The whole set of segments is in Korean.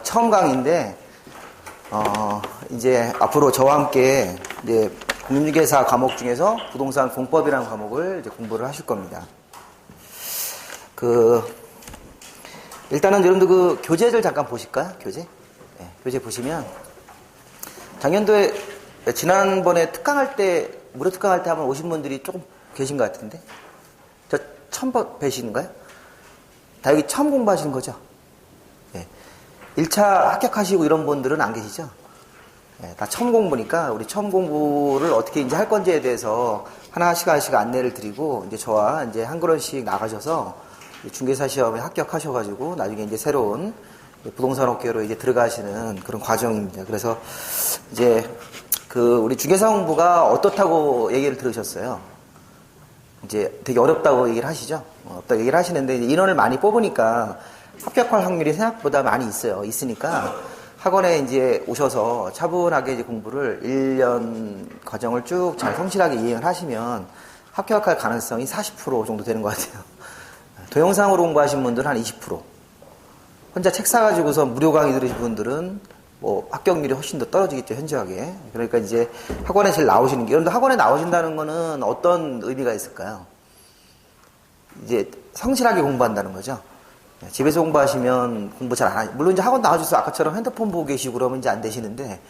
처음 강의인데, 이제 앞으로 저와 함께 이제 공인중개사 과목 중에서 부동산 공법이라는 과목을 이제 공부를 하실 겁니다. 일단은 여러분들 교재를 잠깐 보실까요? 교재? 네, 교재 보시면, 작년도에, 지난번에 특강할 때, 무료 특강할 때 한번 오신 분들이 조금 계신 것 같은데, 저 처음 뵈시는가요? 다 여기 처음 공부하시는 거죠? 네. 1차 합격하시고 이런 분들은 안 계시죠? 네, 다 처음 공부니까 우리 처음 공부를 어떻게 이제 할 건지에 대해서 하나씩 안내를 드리고 이제 저와 이제 한 걸음씩 나가셔서 중개사 시험에 합격하셔가지고 나중에 이제 새로운 부동산 업계로 이제 들어가시는 그런 과정입니다. 그래서 이제 우리 중개사 공부가 어떻다고 얘기를 들으셨어요? 이제 되게 어렵다고 얘기를 하시죠? 어렵다고 얘기를 하시는데 인원을 많이 뽑으니까 합격할 확률이 생각보다 많이 있으니까 학원에 이제 오셔서 차분하게 이제 공부를 1년 과정을 쭉 잘 성실하게 이행을 하시면 합격할 가능성이 40% 정도 되는 것 같아요. 동영상으로 공부하신 분들은 한 20%. 혼자 책 사가지고서 무료 강의 들으신 분들은 뭐 합격률이 훨씬 더 떨어지겠죠, 현저하게. 그러니까 이제 학원에 제일 나오시는 게, 여러분들 학원에 나오신다는 거는 어떤 의미가 있을까요? 이제 성실하게 공부한다는 거죠. 집에서 공부하시면 공부 잘 안 하죠. 물론 이제 학원 나와주셔서 아까처럼 핸드폰 보고 계시고 그러면 이제 안 되시는데,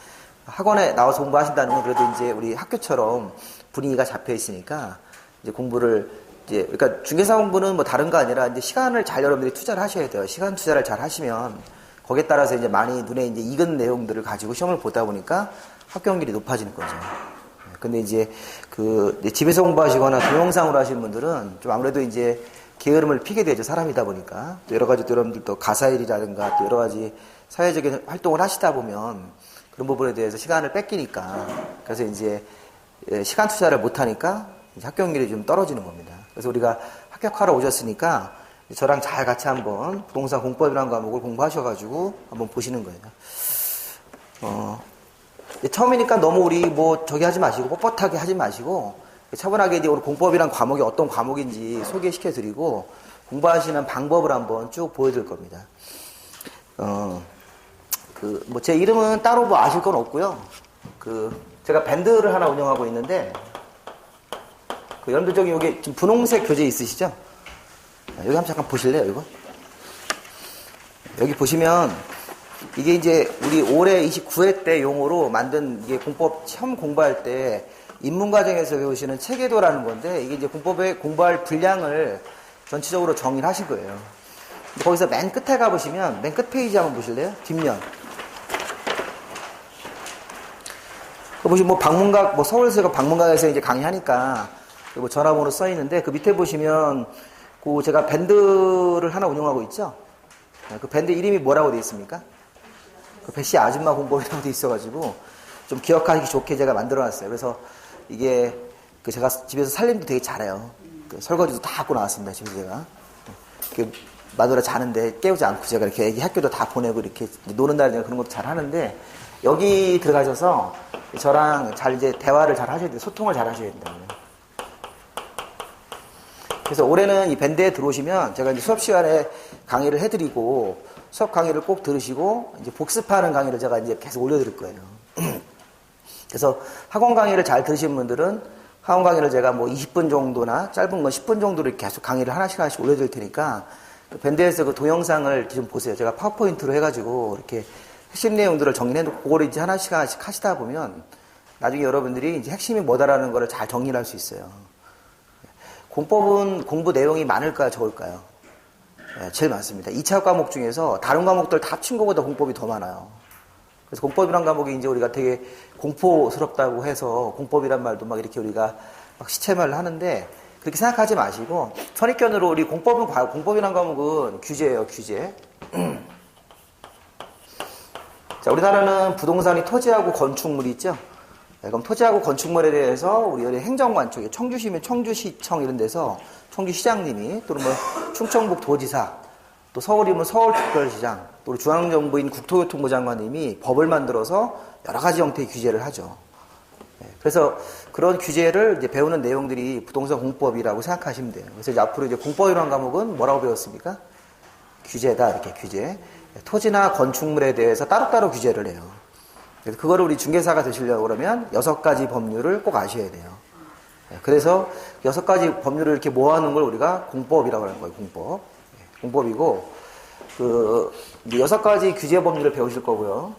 학원에 나와서 공부하신다는 건 그래도 이제 우리 학교처럼 분위기가 잡혀 있으니까 이제 공부를 그러니까 중개사 공부는 뭐 다른 거 아니라 이제 시간을 잘 여러분들이 투자를 하셔야 돼요. 시간 투자를 잘 하시면 거기에 따라서 이제 많이 눈에 이제 익은 내용들을 가지고 시험을 보다 보니까 합격률이 높아지는 거죠. 근데 이제 집에서 공부하시거나 동영상으로 하시는 분들은 좀 아무래도 이제 게으름을 피게 되죠. 사람이다 보니까. 또 여러 가지 또 여러분들 또 가사일이라든가 또 여러 가지 사회적인 활동을 하시다 보면 그런 부분에 대해서 시간을 뺏기니까. 그래서 이제 시간 투자를 못 하니까 합격률이 좀 떨어지는 겁니다. 그래서 우리가 합격하러 오셨으니까 저랑 잘 같이 한번 부동산 공법이라는 과목을 공부하셔가지고 한번 보시는 거예요. 처음이니까 너무 우리 저기 하지 마시고 뻣뻣하게 하지 마시고 차분하게 이제 우리 공법이란 과목이 어떤 과목인지 소개시켜 드리고 공부하시는 방법을 한번 쭉 보여드릴 겁니다. 제 이름은 따로 아실 건 없고요. 제가 밴드를 하나 운영하고 있는데 여러분들 저기 여기 지금 분홍색 교재 있으시죠? 여기 한번 잠깐 보실래요, 이거? 여기 보시면 이게 이제 우리 올해 29회 때 용어로 만든 이게 공법 시험 공부할 때 입문과정에서 배우시는 체계도라는 건데 이게 이제 공법에 공부할 분량을 전체적으로 정의를 하신 거예요. 거기서 맨 끝에 가보시면 맨 끝 페이지 한번 보실래요? 뒷면. 보시면 방문각, 서울에서 방문각에서 이제 강의하니까 전화번호 써 있는데 그 밑에 보시면 제가 밴드를 하나 운영하고 있죠. 그 밴드 이름이 뭐라고 되어 있습니까? 배씨 아줌마 공법이라고 되어 있어가지고 좀 기억하기 좋게 제가 만들어놨어요. 그래서 이게 제가 집에서 살림도 되게 잘해요. 설거지도 다 하고 나왔습니다. 집에서 제가 마누라 자는데 깨우지 않고 제가 이렇게 애기 학교도 다 보내고 이렇게 노는 날이나 그런 것도 잘 하는데 여기 들어가셔서 저랑 잘 이제 대화를 잘 하셔야 돼요. 소통을 잘 하셔야 된다고요. 그래서 올해는 이 밴드에 들어오시면 제가 이제 수업 시간에 강의를 해드리고 수업 강의를 꼭 들으시고 이제 복습하는 강의를 제가 이제 계속 올려드릴 거예요. 그래서 학원 강의를 잘 들으신 분들은 학원 강의를 제가 20분 정도나 짧은 건 10분 정도를 계속 강의를 하나씩 올려드릴 테니까 밴드에서 그 동영상을 좀 보세요. 제가 파워포인트로 해가지고 이렇게 핵심 내용들을 정리해놓고 그거를 이제 하나씩 하시다 보면 나중에 여러분들이 이제 핵심이 뭐다라는 거를 잘 정리를 할 수 있어요. 공법은 공부 내용이 많을까요, 적을까요? 네, 제일 많습니다. 2차 과목 중에서 다른 과목들 다 합친 것보다 공법이 더 많아요. 그래서 공법이란 과목이 이제 우리가 되게 공포스럽다고 해서 공법이란 말도 막 이렇게 우리가 막 시체말을 하는데 그렇게 생각하지 마시고 선입견으로 우리 공법이란 과목은 규제예요, 규제. 자, 우리나라는 부동산이 토지하고 건축물이 있죠. 네, 그럼 토지하고 건축물에 대해서 우리 행정관 쪽에 청주시면 청주시청 이런 데서 청주시장님이 또는 충청북 도지사 또 서울이면 서울특별시장 또 중앙정부인 국토교통부 장관님이 법을 만들어서 여러 가지 형태의 규제를 하죠. 네, 그래서 그런 규제를 이제 배우는 내용들이 부동산 공법이라고 생각하시면 돼요. 그래서 이제 앞으로 이제 공법이라는 과목은 뭐라고 배웠습니까? 규제다, 이렇게 규제. 토지나 건축물에 대해서 따로따로 규제를 해요. 그래서 그거를 우리 중개사가 되시려고 그러면 6가지 법률을 꼭 아셔야 돼요. 그래서 6가지 법률을 이렇게 모아놓은 걸 우리가 공법이라고 하는 거예요. 공법. 공법이고, 6가지 규제 법률을 배우실 거고요.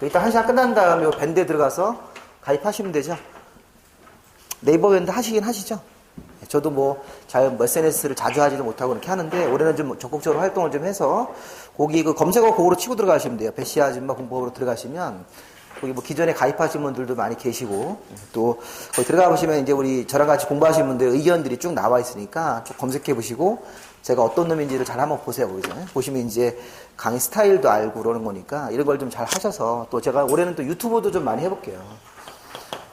일단 1시간 끝난 다음에 밴드에 들어가서 가입하시면 되죠. 네이버 밴드 하시긴 하시죠. 저도 뭐 SNS를 자주 하지도 못하고 그렇게 하는데 올해는 좀 적극적으로 활동을 좀 해서 거기 그 검색어 그거로 치고 들어가시면 돼요. 배시 아줌마 공법으로 들어가시면 거기 뭐 기존에 가입하신 분들도 많이 계시고 또 거기 들어가 보시면 이제 우리 저랑 같이 공부하신 분들 의견들이 쭉 나와 있으니까 쭉 검색해 보시고 제가 어떤 놈인지를 잘 한번 보세요. 거기서 보시면 이제 강의 스타일도 알고 그러는 거니까 이런 걸 좀 잘 하셔서 또 제가 올해는 또 유튜브도 좀 많이 해볼게요.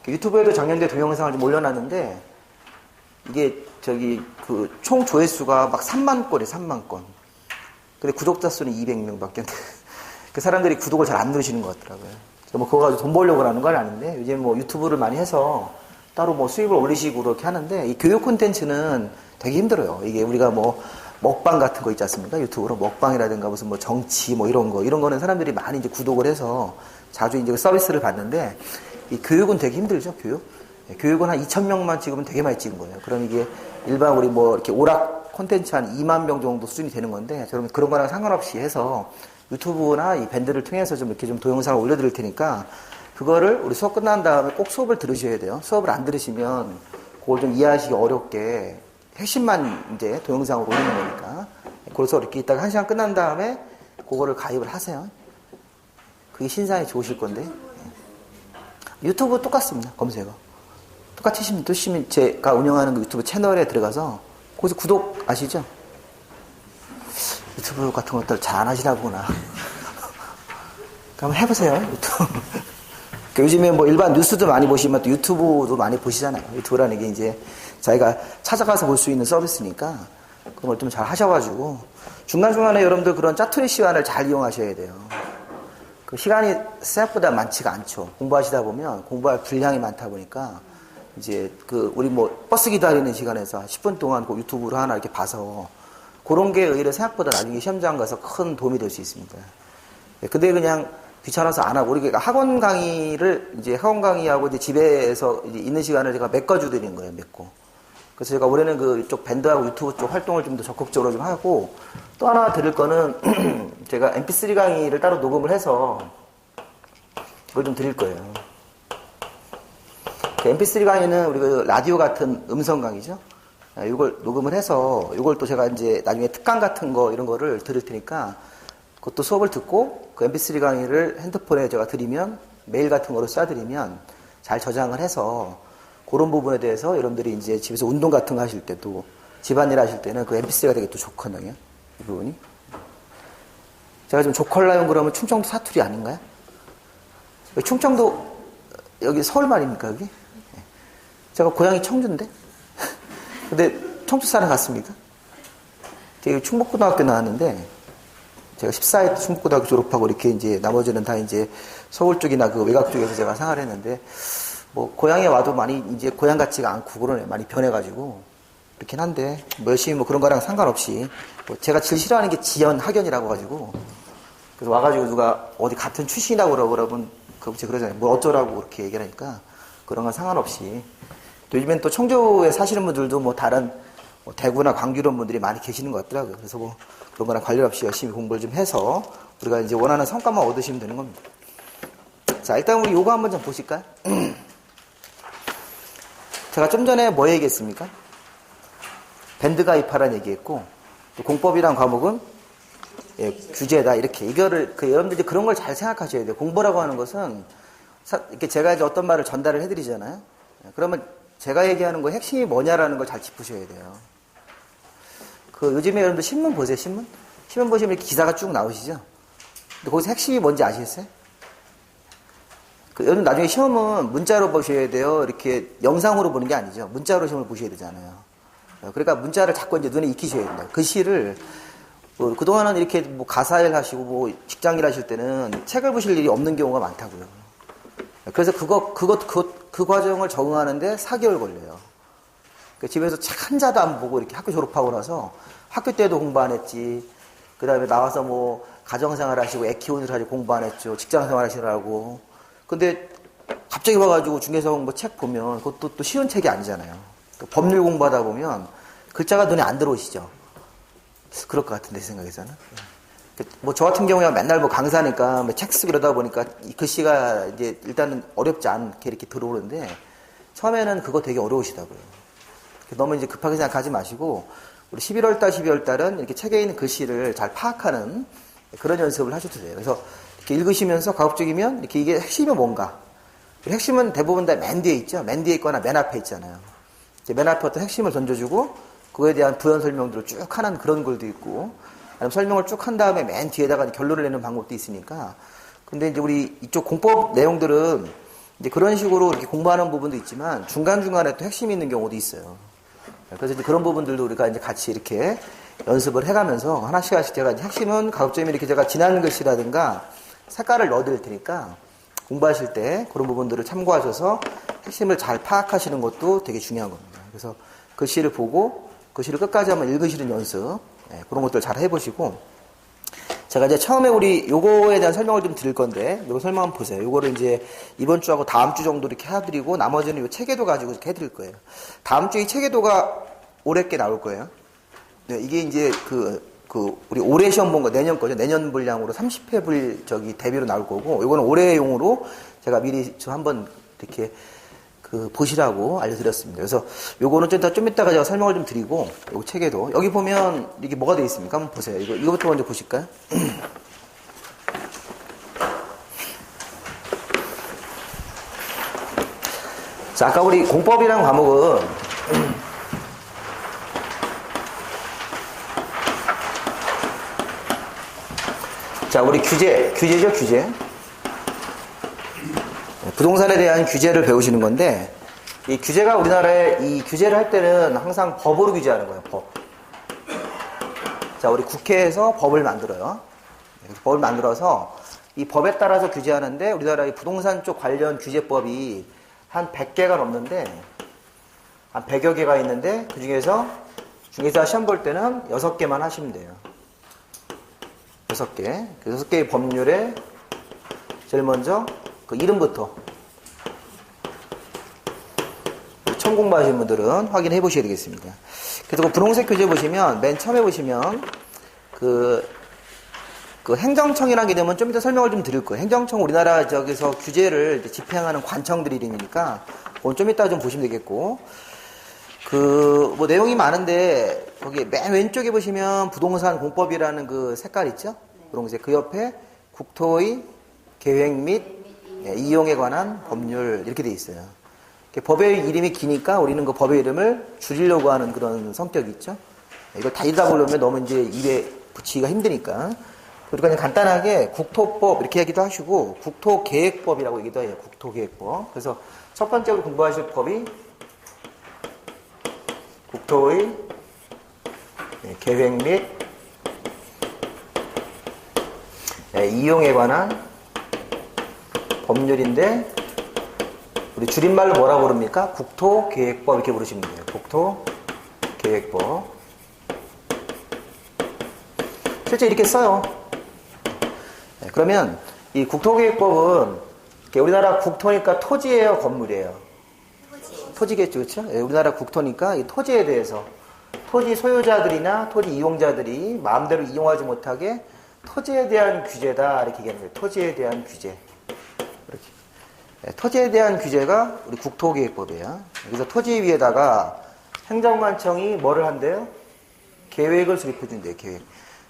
유튜브에도 작년에 동영상을 좀 올려놨는데 이게 총 조회수가 막 3만 건이에요. 3만 건. 근데 구독자 수는 200명밖에 그 사람들이 구독을 잘 안 누르시는 것 같더라고요. 뭐 그거 가지고 돈 벌려고 하는 건 아닌데 요즘 뭐 유튜브를 많이 해서 따로 뭐 수입을 올리시고 그렇게 하는데 이 교육 콘텐츠는 되게 힘들어요. 이게 우리가 뭐 먹방 같은 거 있지 않습니까? 유튜브로 먹방이라든가 무슨 뭐 정치 뭐 이런 거는 사람들이 많이 이제 구독을 해서 자주 이제 서비스를 받는데 이 교육은 되게 힘들죠. 교육은 한 2,000명만 찍으면 되게 많이 찍은 거예요. 그럼 이게 일반 우리 뭐 이렇게 오락 콘텐츠 한 2만 명 정도 수준이 되는 건데, 여러분 그런 거랑 상관없이 해서 유튜브나 이 밴드를 통해서 좀 이렇게 좀 동영상을 올려드릴 테니까, 그거를 우리 수업 끝난 다음에 꼭 수업을 들으셔야 돼요. 수업을 안 들으시면 그걸 좀 이해하시기 어렵게 핵심만 이제 동영상으로 올리는 거니까. 그래서 이렇게 이따가 1시간 끝난 다음에 그거를 가입을 하세요. 그게 신상이 좋으실 건데. 유튜브 똑같습니다. 검색어. 똑같이 치시면 제가 운영하는 그 유튜브 채널에 들어가서 거기서 구독 아시죠? 유튜브 같은 것들 잘 안 하시나 보구나. 한번 해보세요. 유튜브. 요즘에 뭐 일반 뉴스도 많이 보시면 또 유튜브도 많이 보시잖아요. 유튜브라는 게 이제 자기가 찾아가서 볼 수 있는 서비스니까 그걸 좀 잘 하셔가지고 중간중간에 여러분들 그런 짜투리 시간을 잘 이용하셔야 돼요. 그 시간이 생각보다 많지가 않죠. 공부하시다 보면 공부할 분량이 많다 보니까 이제 우리 뭐 버스 기다리는 시간에서 10분 동안 그 유튜브를 하나 이렇게 봐서 그런 게 오히려 생각보다 나중에 시험장 가서 큰 도움이 될 수 있습니다. 근데 그냥 귀찮아서 안 하고, 우리 학원 강의하고 이제 집에서 이제 있는 시간을 제가 메꿔주드리는 거예요, 메꿔. 그래서 제가 올해는 그쪽 밴드하고 유튜브 쪽 활동을 좀 더 적극적으로 좀 하고, 또 하나 드릴 거는 제가 mp3 강의를 따로 녹음을 해서 그걸 좀 드릴 거예요. 그 mp3 강의는 우리 그 라디오 같은 음성 강의죠. 이걸 녹음을 해서 이걸 또 제가 이제 나중에 특강 같은 거 이런 거를 들을 테니까 그것도 수업을 듣고 그 mp3 강의를 핸드폰에 제가 드리면 메일 같은 거로 쏴드리면 잘 저장을 해서 그런 부분에 대해서 여러분들이 이제 집에서 운동 같은 거 하실 때도 집안일 하실 때는 그 mp3가 되게 또 좋거든요. 이 부분이. 제가 지금 조컬라용 그러면 충청도 사투리 아닌가요? 충청도 여기 서울 말입니까 여기? 제가 고향이 청주인데 근데 청주 사람 같습니까? 제가 충북고등학교 나왔는데 제가 14회 때 충북고등학교 졸업하고 이렇게 이제 나머지는 다 이제 서울 쪽이나 그 외곽 쪽에서 제가 생활을 했는데 뭐 고향에 와도 많이 이제 고향 같지가 않고 그러네. 많이 변해가지고 그렇긴 한데 뭐 열심히 뭐 그런 거랑 상관없이 뭐 제가 제일 싫어하는 게 지연 학연이라고 가지고 그래서 와가지고 누가 어디 같은 출신이라고 그러면 그러잖아요. 뭐 어쩌라고 그렇게 얘기하니까 그런 건 상관없이 또 요즘엔 또 청주에 사시는 분들도 뭐 다른 뭐 대구나 광주 이런 분들이 많이 계시는 것 같더라고요. 그래서 뭐 그런 거랑 관련없이 열심히 공부를 좀 해서 우리가 이제 원하는 성과만 얻으시면 되는 겁니다. 자, 일단 우리 요거 한번 좀 보실까요? 제가 좀 전에 뭐 얘기했습니까? 밴드 가입하라는 얘기했고 또 공법이란 과목은 규제다 이렇게 이거를 여러분들이 그런 걸 잘 생각하셔야 돼요. 공부라고 하는 것은 이렇게 제가 이제 어떤 말을 전달을 해드리잖아요. 그러면 제가 얘기하는 거 핵심이 뭐냐라는 걸 잘 짚으셔야 돼요. 요즘에 여러분들 신문 보세요, 신문? 신문 보시면 이렇게 기사가 쭉 나오시죠? 근데 거기서 핵심이 뭔지 아시겠어요? 여러분 나중에 시험은 문자로 보셔야 돼요. 이렇게 영상으로 보는 게 아니죠. 문자로 시험을 보셔야 되잖아요. 그러니까 문자를 자꾸 이제 눈에 익히셔야 된다. 글씨를, 그동안은 이렇게 뭐 가사일 하시고 뭐 직장일 하실 때는 책을 보실 일이 없는 경우가 많다고요. 그래서 그 과정을 적응하는데 4개월 걸려요. 그러니까 집에서 책 한 자도 안 보고 이렇게 학교 졸업하고 나서 학교 때도 공부 안 했지. 그 다음에 나와서 뭐 가정생활 하시고 애 키우느라 가지고 공부 안 했죠. 직장생활 하시느라고. 근데 갑자기 와가지고 중개사 뭐 책 보면 그것도 또 쉬운 책이 아니잖아요. 또 법률 공부하다 보면 글자가 눈에 안 들어오시죠. 그럴 것 같은데, 제 생각에서는. 뭐 저 같은 경우에 맨날 뭐 강사니까 뭐 책 쓰고 그러다 보니까 이 글씨가 이제 일단은 어렵지 않게 이렇게 들어오는데 처음에는 그거 되게 어려우시다고요. 너무 이제 급하게 생각하지 마시고 우리 11월 달, 12월 달은 이렇게 책에 있는 글씨를 잘 파악하는 그런 연습을 하셔도 돼요. 그래서 이렇게 읽으시면서 가급적이면 이렇게 이게 핵심이 뭔가. 핵심은 대부분 다 맨 뒤에 있죠. 맨 뒤에 있거나 맨 앞에 있잖아요. 맨 앞에 어떤 핵심을 던져주고 그거에 대한 부연 설명들을 쭉 하는 그런 글도 있고 아니면 설명을 쭉 한 다음에 맨 뒤에다가 결론을 내는 방법도 있으니까. 근데 이제 우리 이쪽 공법 내용들은 이제 그런 식으로 이렇게 공부하는 부분도 있지만 중간중간에 또 핵심이 있는 경우도 있어요. 그래서 이제 그런 부분들도 우리가 이제 같이 이렇게 연습을 해가면서 하나씩 하나씩 제가 이제 핵심은 가급적이면 이렇게 제가 지난 글씨라든가 색깔을 넣어드릴 테니까 공부하실 때 그런 부분들을 참고하셔서 핵심을 잘 파악하시는 것도 되게 중요한 겁니다. 그래서 글씨를 보고 글씨를 끝까지 한번 읽으시는 연습, 그런 것들 잘 해보시고 제가 이제 처음에 우리 요거에 대한 설명을 좀 드릴 건데 요거 설명 한번 보세요. 요거를 이제 이번 주하고 다음 주 정도 이렇게 해드리고 나머지는 요 체계도 가지고 이렇게 해드릴 거예요. 다음 주에 이 체계도가 올해 게 나올 거예요. 네, 이게 이제 우리 올해 시험 본 거 내년 거죠. 내년 분량으로 30회 대비로 나올 거고 요거는 올해용으로 제가 미리 좀 한번 이렇게 보시라고 알려드렸습니다. 그래서 요거는 좀 이따가 제가 설명을 좀 드리고, 요 책에도. 여기 보면 이게 뭐가 되어 있습니까? 한번 보세요. 이거부터 먼저 보실까요? 자, 아까 우리 공법이라는 과목은, 자, 우리 규제죠, 규제. 부동산에 대한 규제를 배우시는 건데 이 규제가 우리나라에 이 규제를 할 때는 항상 법으로 규제하는 거예요. 법. 자, 우리 국회에서 법을 만들어요. 법을 만들어서 이 법에 따라서 규제하는데 우리나라 이 부동산 쪽 관련 규제법이 한 100개가 넘는데 한 100여 개가 있는데 그 중에서 중개사 시험 볼 때는 6개만 하시면 돼요. 6개. 그 6개의 법률에 제일 먼저 그 이름부터 처음 공부하시는 분들은 확인해 보셔야 되겠습니다. 그래서 그 분홍색 교재 보시면 맨 처음에 보시면 그 행정청이라는 개념은 좀 이따 설명을 좀 드릴 거예요. 행정청 우리나라 저기서 규제를 집행하는 관청들 이름이니까 그건 좀 이따 좀 보시면 되겠고 뭐 내용이 많은데 거기 맨 왼쪽에 보시면 부동산 공법이라는 그 색깔 있죠? 분홍색. 그 옆에 국토의 계획 및 이용에 관한 법률 이렇게 돼 있어요. 법의 이름이 기니까 우리는 그 법의 이름을 줄이려고 하는 그런 성격이 있죠. 이걸 다 읽다 보려면 너무 이제 입에 붙이기가 힘드니까. 그러니까 그냥 간단하게 국토법 이렇게 얘기도 하시고 국토계획법이라고 얘기도 해요. 국토계획법. 그래서 첫 번째로 공부하실 법이 국토의 계획 및 이용에 관한 법률인데 우리 줄임말로 뭐라고 부릅니까? 국토계획법 이렇게 부르시면 돼요. 국토계획법. 실제 이렇게 써요. 그러면 이 국토계획법은 우리나라 국토니까 토지예요, 건물이에요? 토지겠죠, 그렇죠? 우리나라 국토니까 이 토지에 대해서 토지 소유자들이나 토지 이용자들이 마음대로 이용하지 못하게 토지에 대한 규제다 이렇게 얘기하는 거예요. 토지에 대한 규제. 이렇게. 토지에 대한 규제가 우리 국토계획법이에요. 그래서 토지 위에다가 행정관청이 뭐를 한대요? 계획을 수립해준대요. 계획.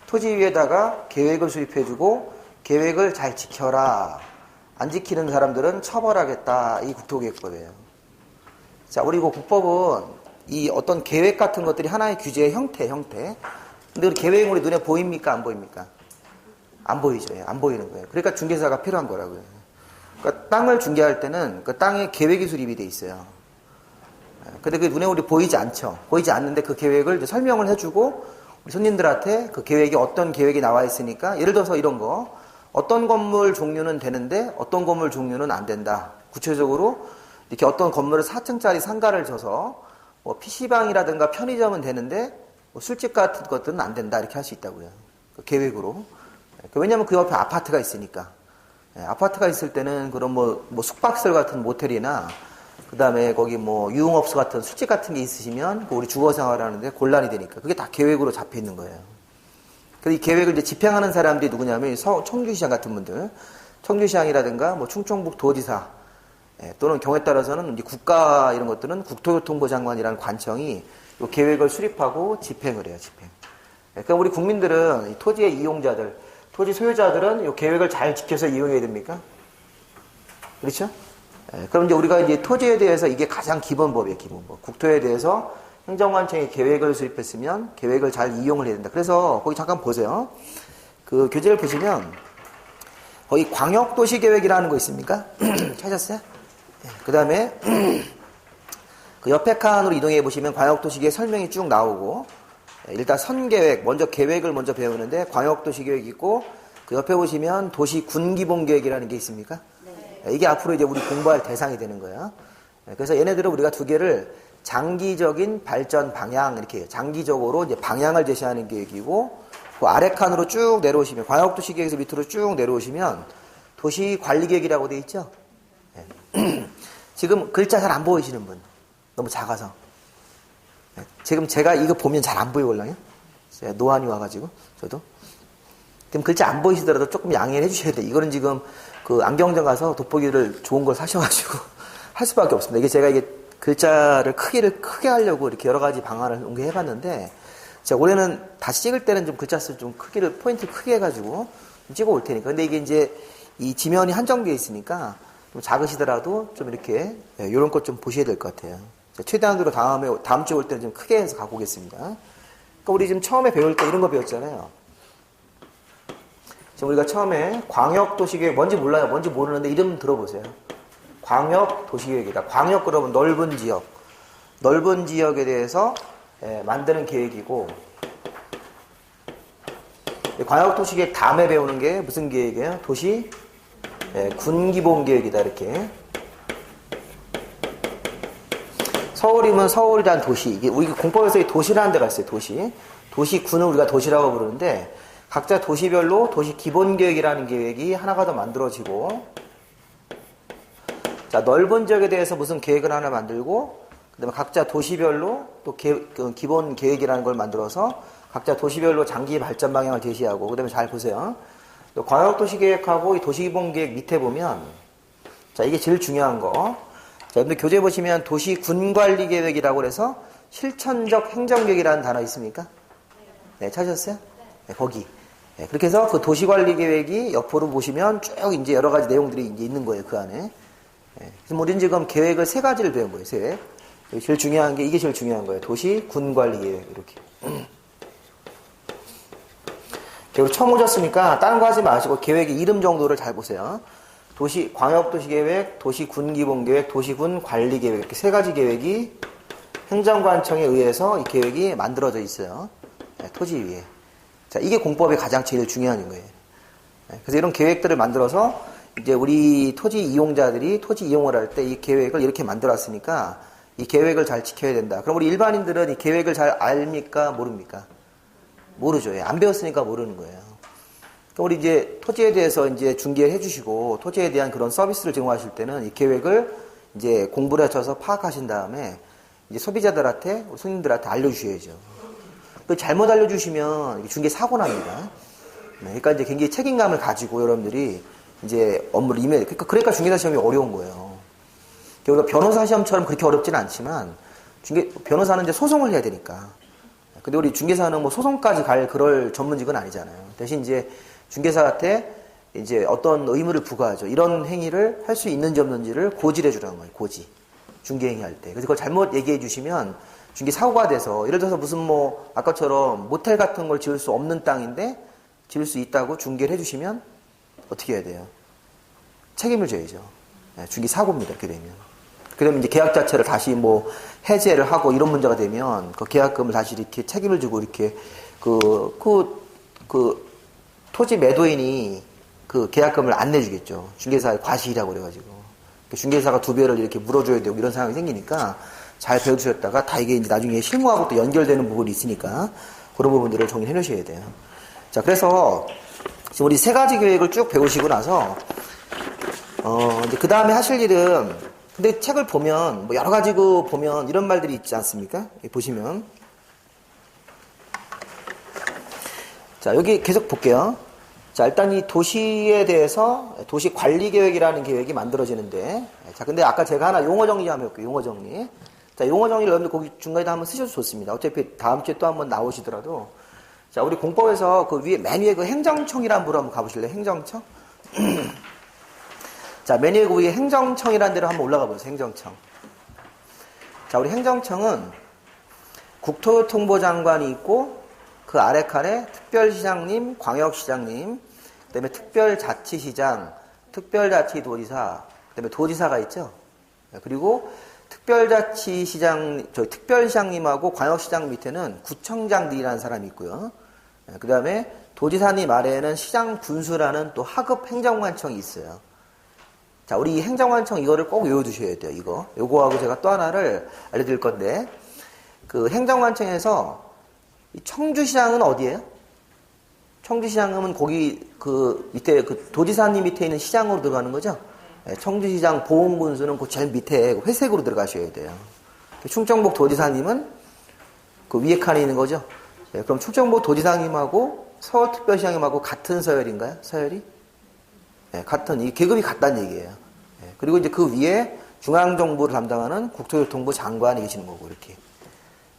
토지 위에다가 계획을 수립해주고 계획을 잘 지켜라. 안 지키는 사람들은 처벌하겠다. 이 국토계획법이에요. 자, 우리 이거 국법은 이 어떤 계획 같은 것들이 하나의 규제의 형태. 근데 우리 계획은 우리 눈에 보입니까? 안 보입니까? 안 보이죠. 안 보이는 거예요. 그러니까 중개사가 필요한 거라고요. 그러니까 땅을 중개할 때는 그 땅에 계획이 수립이 돼 있어요. 근데 그 눈에 우리 보이지 않죠. 보이지 않는데 그 계획을 이제 설명을 해주고 우리 손님들한테 그 계획이 어떤 계획이 나와 있으니까 예를 들어서 이런 거 어떤 건물 종류는 되는데 어떤 건물 종류는 안 된다. 구체적으로 이렇게 어떤 건물을 4층짜리 상가를 줘서 뭐 PC방이라든가 편의점은 되는데 뭐 술집 같은 것들은 안 된다. 이렇게 할 수 있다고요. 그 계획으로. 왜냐면 그 옆에 아파트가 있으니까. 아파트가 있을 때는 그런 뭐 숙박시설 같은 모텔이나 그 다음에 거기 뭐 유흥업소 같은 술집 같은 게 있으시면 우리 주거 생활하는데 곤란이 되니까 그게 다 계획으로 잡혀 있는 거예요. 그래서 이 계획을 이제 집행하는 사람들이 누구냐면 청주시장 같은 분들, 청주시장이라든가 뭐 충청북 도지사, 또는 경우에 따라서는 이제 국가 이런 것들은 국토교통부 장관이라는 관청이 이 계획을 수립하고 집행을 해요, 집행. 그러니까 우리 국민들은 이 토지의 이용자들, 토지 소유자들은 이 계획을 잘 지켜서 이용해야 됩니까? 그렇죠? 그럼 이제 우리가 이제 토지에 대해서 이게 가장 기본법이에요, 기본법. 국토에 대해서 행정관청이 계획을 수립했으면 계획을 잘 이용을 해야 된다. 그래서 거기 잠깐 보세요. 그 교재를 보시면 거기 광역도시계획이라는 거 있습니까? 찾았어요? 그 다음에 그 옆에 칸으로 이동해 보시면 광역도시계획 설명이 쭉 나오고 일단 선계획, 먼저 계획을 먼저 배우는데 광역도시계획 있고 그 옆에 보시면 도시군기본계획이라는 게 있습니까? 네. 이게 앞으로 이제 우리 공부할 대상이 되는 거예요. 그래서 얘네들은 우리가 두 개를 장기적인 발전 방향 이렇게 장기적으로 이제 방향을 제시하는 계획이고 그 아래 칸으로 쭉 내려오시면 광역도시계획에서 밑으로 쭉 내려오시면 도시관리계획이라고 돼 있죠. 지금 글자 잘 안 보이시는 분 너무 작아서 지금 제가 이거 보면 잘 안 보이걸랑요? 노안이 와가지고 저도 지금 글자 안 보이시더라도 조금 양해를 해주셔야 돼요. 이거는 지금 그 안경점 가서 돋보기를 좋은 걸 사셔가지고 할 수밖에 없습니다. 이게 제가 이게 글자를 크게 하려고 이렇게 여러 가지 방안을 해봤는데 제가 올해는 다시 찍을 때는 좀 글자 수 좀 크기를 포인트 크게 해가지고 찍어 올 테니까. 근데 이게 이제 이 지면이 한정되어 있으니까 좀 작으시더라도 좀 이렇게 이런 것 좀 보셔야 될 것 같아요. 최대한으로 다음 주에 올 때는 좀 크게 해서 갖고 오겠습니다. 그러니까 우리 지금 처음에 배울 때 이런 거 배웠잖아요. 지금 우리가 처음에 광역도시계획 뭔지 몰라요. 뭔지 모르는데 이름 들어보세요. 광역도시계획이다. 광역 그러면 넓은 지역. 넓은 지역에 대해서 만드는 계획이고 광역도시계획 다음에 배우는 게 무슨 계획이에요? 도시 군기본계획이다. 이렇게 서울이면 서울이란 도시. 이게 우리 공법에서 이 도시라는 데가 있어요. 도시군은 우리가 도시라고 부르는데 각자 도시별로 도시 기본계획이라는 계획이 하나가 더 만들어지고 자 넓은 지역에 대해서 무슨 계획을 하나 만들고 그다음에 각자 도시별로 또 그 기본 계획이라는 걸 만들어서 각자 도시별로 장기 발전 방향을 제시하고 그다음에 잘 보세요. 광역도시계획하고 이 도시기본계획 밑에 보면 자 이게 제일 중요한 거. 자 여러분들 교재 보시면 도시군관리계획이라고 해서 실천적 행정계획이라는 단어 있습니까? 네 찾으셨어요? 네, 거기. 네, 그렇게 해서 그 도시관리계획이 옆으로 보시면 쭉 이제 여러 가지 내용들이 이제 있는 거예요 그 안에. 네, 그래서 우리는 지금 계획을 세 가지를 배운 거예요. 세. 제일 중요한 게 이게 제일 중요한 거예요. 도시군관리계획 이렇게. 계획을 처음 오셨으니까 다른 거 하지 마시고 계획의 이름 정도를 잘 보세요. 광역도시계획, 도시군기본계획, 도시군관리계획 이렇게 세 가지 계획이 행정관청에 의해서 이 계획이 만들어져 있어요. 네, 토지 위에. 자, 이게 공법의 가장 제일 중요한 거예요. 네, 그래서 이런 계획들을 만들어서 이제 우리 토지 이용자들이 토지 이용을 할 때 이 계획을 이렇게 만들었으니까 이 계획을 잘 지켜야 된다. 그럼 우리 일반인들은 이 계획을 잘 압니까? 모릅니까? 모르죠. 안 배웠으니까 모르는 거예요. 우리 이제 토지에 대해서 이제 중개를 해주시고 토지에 대한 그런 서비스를 제공하실 때는 이 계획을 이제 공부를 하셔서 파악하신 다음에 이제 소비자들한테, 손님들한테 알려주셔야죠. 잘못 알려주시면 중개 사고 납니다. 그러니까 이제 굉장히 책임감을 가지고 여러분들이 이제 업무를 임해야 돼요. 그러니까 중개사 시험이 어려운 거예요. 우리가 변호사 시험처럼 그렇게 어렵지는 않지만 변호사는 이제 소송을 해야 되니까. 근데 우리 중개사는 뭐 소송까지 갈 그럴 전문직은 아니잖아요. 대신 이제 중개사한테 이제 어떤 의무를 부과하죠. 이런 행위를 할 수 있는지 없는지를 고지를 해주라는 거예요. 고지. 중개행위 할 때. 그래서 그걸 잘못 얘기해 주시면 중개 사고가 돼서 예를 들어서 무슨 뭐 아까처럼 모텔 같은 걸 지을 수 없는 땅인데 지을 수 있다고 중개를 해주시면 어떻게 해야 돼요? 책임을 져야죠. 네, 중개 사고입니다. 이렇게 되면. 그러면 이제 계약 자체를 다시 뭐 해제를 하고 이런 문제가 되면 그 계약금을 다시 이렇게 책임을 지고 이렇게 그 토지 매도인이 그 계약금을 안 내주겠죠. 중개사의 과실이라고 그래가지고. 중개사가 두 배를 이렇게 물어줘야 되고 이런 상황이 생기니까 잘 배워주셨다가 다 이게 이제 나중에 실무하고 또 연결되는 부분이 있으니까 그런 부분들을 정리해 놓으셔야 돼요. 자, 그래서 지금 우리 세 가지 계획을 쭉 배우시고 나서, 이제 그 다음에 하실 일은, 근데 책을 보면, 뭐 여러 가지 보면 이런 말들이 있지 않습니까? 여기 보시면. 자, 여기 계속 볼게요. 자, 일단 이 도시에 대해서 도시 관리 계획이라는 계획이 만들어지는데, 자, 근데 아까 제가 하나 용어 정리 한번 해볼게요. 용어 정리. 자, 용어 정리를 여러분들 거기 중간에다 한번 쓰셔도 좋습니다. 어차피 다음 주에 또 한번 나오시더라도. 자, 우리 공법에서 그 위에, 맨 위에 그 행정청이라는 부로 한번 가보실래요? 행정청? 자, 맨 위에 그 위에 행정청이라는 데로 한번 올라가 보세요. 행정청. 자, 우리 행정청은 국토교통부 장관이 있고, 그 아래 칸에 특별시장님, 광역시장님, 그 다음에 특별자치시장, 특별자치도지사, 그 다음에 도지사가 있죠. 그리고 특별시장님하고 광역시장 밑에는 구청장들이라는 사람이 있고요. 그 다음에 도지사님 아래에는 시장군수라는 또 하급 행정관청이 있어요. 자, 우리 이 행정관청 이거를 꼭 외워두셔야 돼요, 이거. 요거하고 제가 또 하나를 알려드릴 건데, 그 행정관청에서 이 청주시장은 어디예요? 청주시장은 거기 그 밑에 그 도지사님 밑에 있는 시장으로 들어가는 거죠? 청주시장 보훈군수는 그 제일 밑에 회색으로 들어가셔야 돼요. 충청북 도지사님은 그 위에 칸에 있는 거죠? 그럼 충청북 도지사님하고 서울특별시장님하고 같은 서열인가요? 서열이? 같은, 이 계급이 같다는 얘기예요. 그리고 이제 그 위에 중앙정부를 담당하는 국토교통부 장관이 계시는 거고, 이렇게.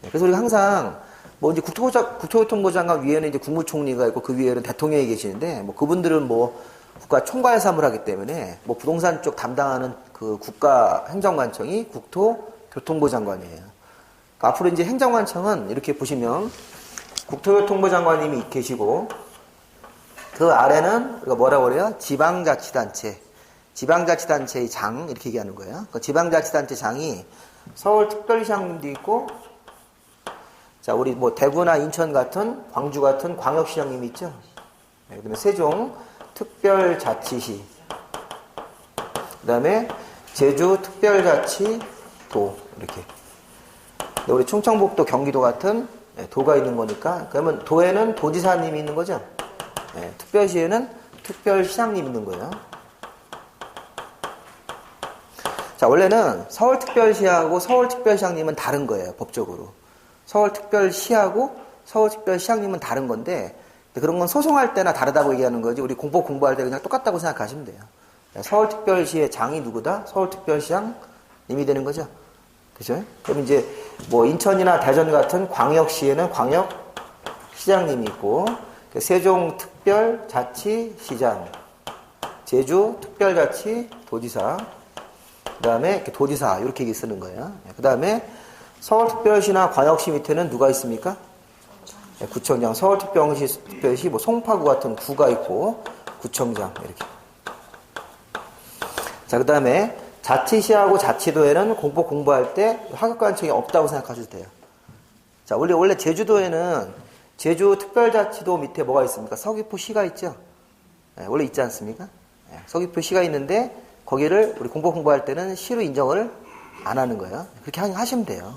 그래서 우리가 항상 뭐 이제 국토교통부 장관 위에는 이제 국무총리가 있고 그 위에는 대통령이 계시는데 뭐 그분들은 뭐 국가 총괄 사무를 하기 때문에 뭐 부동산 쪽 담당하는 그 국가 행정관청이 국토교통부 장관이에요. 그러니까 앞으로 이제 행정관청은 이렇게 보시면 국토교통부 장관님이 계시고 그 아래는 우리가 뭐라고 그래요? 지방자치단체. 지방자치단체의 장 이렇게 얘기하는 거예요. 그 지방자치단체 장이 서울특별시장님도 있고 자, 우리 뭐 대구나 인천 같은 광주 같은 광역시장님이 있죠. 그다음에 세종 특별자치시, 그다음에 제주 특별자치도 이렇게. 우리 충청북도 경기도 같은 도가 있는 거니까 그러면 도에는 도지사님이 있는 거죠. 특별시에는 특별시장님이 있는 거예요. 자, 원래는 서울특별시하고 서울특별시장님은 다른 거예요, 법적으로. 서울특별시하고 서울특별시장님은 다른 건데 그런 건 소송할 때나 다르다고 얘기하는 거지 우리 공법 공부할 때 그냥 똑같다고 생각하시면 돼요. 서울특별시의 장이 누구다? 서울특별시장님이 되는 거죠. 그죠? 그럼 이제 뭐 인천이나 대전 같은 광역시에는 광역시장님이 있고 세종특별자치시장, 제주특별자치도지사, 그 다음에 도지사 이렇게 쓰는 거예요. 그 다음에 서울특별시나 광역시 밑에는 누가 있습니까? 구청장. 서울특별시, 뭐 송파구 같은 구가 있고 구청장 이렇게. 자, 그 다음에 자치시하고 자치도에는 공부할 때 하급관청이 없다고 생각하셔도 돼요. 자, 원래 제주도에는 제주특별자치도 밑에 뭐가 있습니까? 서귀포시가 있죠. 원래 있지 않습니까? 서귀포시가 있는데 거기를 우리 공부할 때는 시로 인정을 안 하는 거예요. 그렇게 하시면 돼요.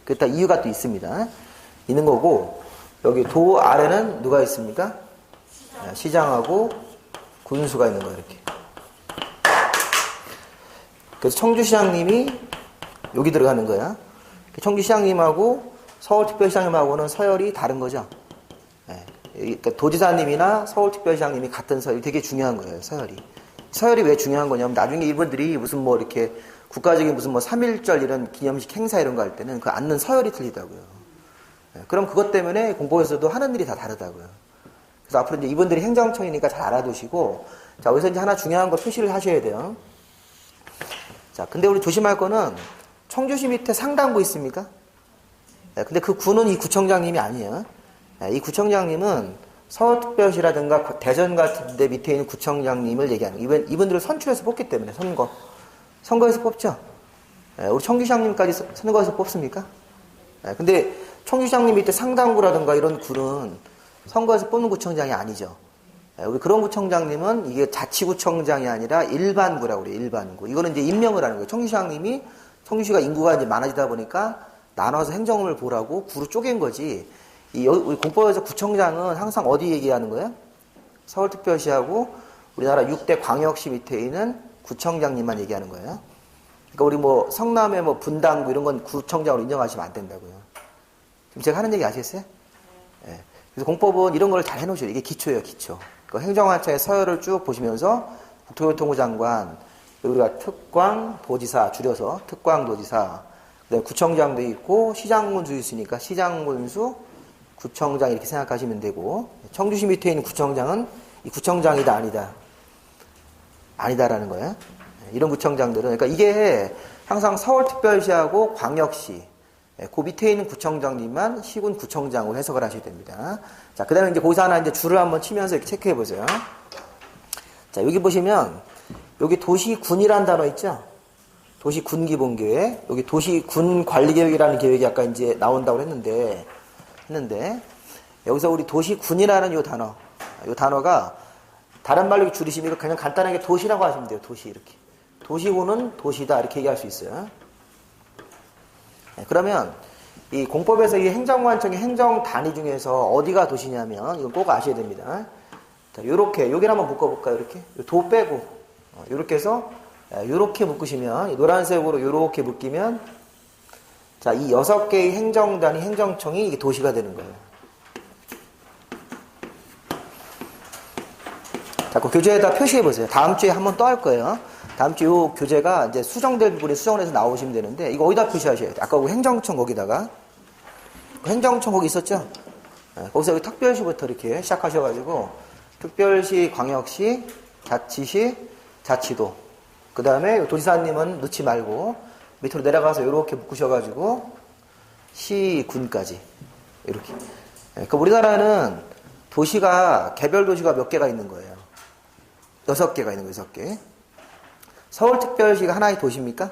그랬다 이유가 또 있습니다. 있는 거고 여기 도 아래는 누가 있습니까? 시장하고 군수가 있는 거예요. 이렇게. 그래서 청주시장님이 여기 들어가는 거야. 청주시장님하고 서울특별시장님하고는 서열이 다른 거죠. 그러니까 도지사님이나 서울특별시장님이 같은 서열이 되게 중요한 거예요. 서열이 왜 중요한 거냐면 나중에 이분들이 무슨 뭐 이렇게 국가적인 무슨 뭐 3.1절 이런 기념식 행사 이런 거 할 때는 그 앉는 서열이 틀리다고요. 그럼 그것 때문에 공법에서도 하는 일이 다 다르다고요. 그래서 앞으로 이제 이분들이 행정청이니까 잘 알아두시고, 자, 여기서 이제 하나 중요한 거 표시를 하셔야 돼요. 자, 근데 우리 조심할 거는 청주시 밑에 상당구 있습니까? 근데 그 구는 이 구청장님이 아니에요. 이 구청장님은 서울특별시라든가 대전 같은 데 밑에 있는 구청장님을 얘기하는 거예요. 이분들을 선출해서 뽑기 때문에 선거에서 뽑죠. 우리 청주시장님까지 선거에서 뽑습니까? 근데 청주시장님 밑에 상당구라든가 이런 구는 선거에서 뽑는 구청장이 아니죠. 우리 그런 구청장님은 이게 자치구청장이 아니라 일반구라고 그래요. 일반구. 이거는 이제 임명을 하는 거예요. 청주시장님이 청주시가 인구가 이제 많아지다 보니까 나눠서 행정을 보라고 구로 쪼갠 거지. 우리 공법에서 구청장은 항상 어디 얘기하는 거예요? 서울특별시하고 우리나라 6대 광역시 밑에 있는 구청장님만 얘기하는 거예요. 그러니까 우리 뭐 성남의 뭐 분당구 이런 건 구청장으로 인정하시면 안 된다고요. 지금 제가 하는 얘기 아시겠어요? 예. 그래서 공법은 이런 걸 잘 해놓으셔요. 이게 기초예요, 기초. 그 행정안창의 서열을 쭉 보시면서 국토교통부 장관, 우리가 특광, 도지사, 줄여서 특광, 도지사, 그다음에 구청장도 있고 시장군수 있으니까 시장군수, 구청장 이렇게 생각하시면 되고 청주시 밑에 있는 구청장은 이 구청장이다 아니다. 아니다라는 거예요. 이런 구청장들은 그러니까 이게 항상 서울특별시하고 광역시 그 밑에 있는 구청장님만 시군 구청장으로 해석을 하셔야 됩니다. 자, 그다음에 이제 거기서 하나 이제 줄을 한번 치면서 이렇게 체크해 보세요. 자, 여기 보시면 여기 도시군이라는 단어 있죠? 도시군 기본계획. 여기 도시군 관리계획이라는 계획이 아까 이제 나온다고 했는데 여기서 우리 도시군이라는 요 단어가 다른 말로 줄이시면 그냥 간단하게 도시라고 하시면 돼요. 도시 이렇게. 도시군은 도시다 이렇게 얘기할 수 있어요. 네, 그러면 이 공법에서 이 행정관청의 행정 단위 중에서 어디가 도시냐면 이건 꼭 아셔야 됩니다. 자, 요렇게 여기를 한번 묶어볼까요? 이렇게 도 빼고 요렇게 해서 요렇게 묶으시면 노란색으로 요렇게 묶이면 자, 이 6개의 행정단위 행정청이 이게 도시가 되는 거예요. 자, 그 교재에다 표시해 보세요. 다음 주에 한번 또 할 거예요. 다음 주 요 교재가 이제 수정될 부분에 수정을 해서 나오시면 되는데 이거 어디다 표시하셔야 돼요? 아까 그 행정청 거기다가 그 행정청 거기 있었죠? 네, 거기서 여기 특별시부터 이렇게 시작하셔가지고 특별시, 광역시, 자치시, 자치도 그 다음에 도지사님은 넣지 말고 밑으로 내려가서 이렇게 묶으셔가지고 시군까지 이렇게. 네, 그 우리나라는 도시가 개별 도시가 몇 개가 있는 거예요? 6개가 있는 거예요. 6개. 서울특별시가 하나의 도시입니까?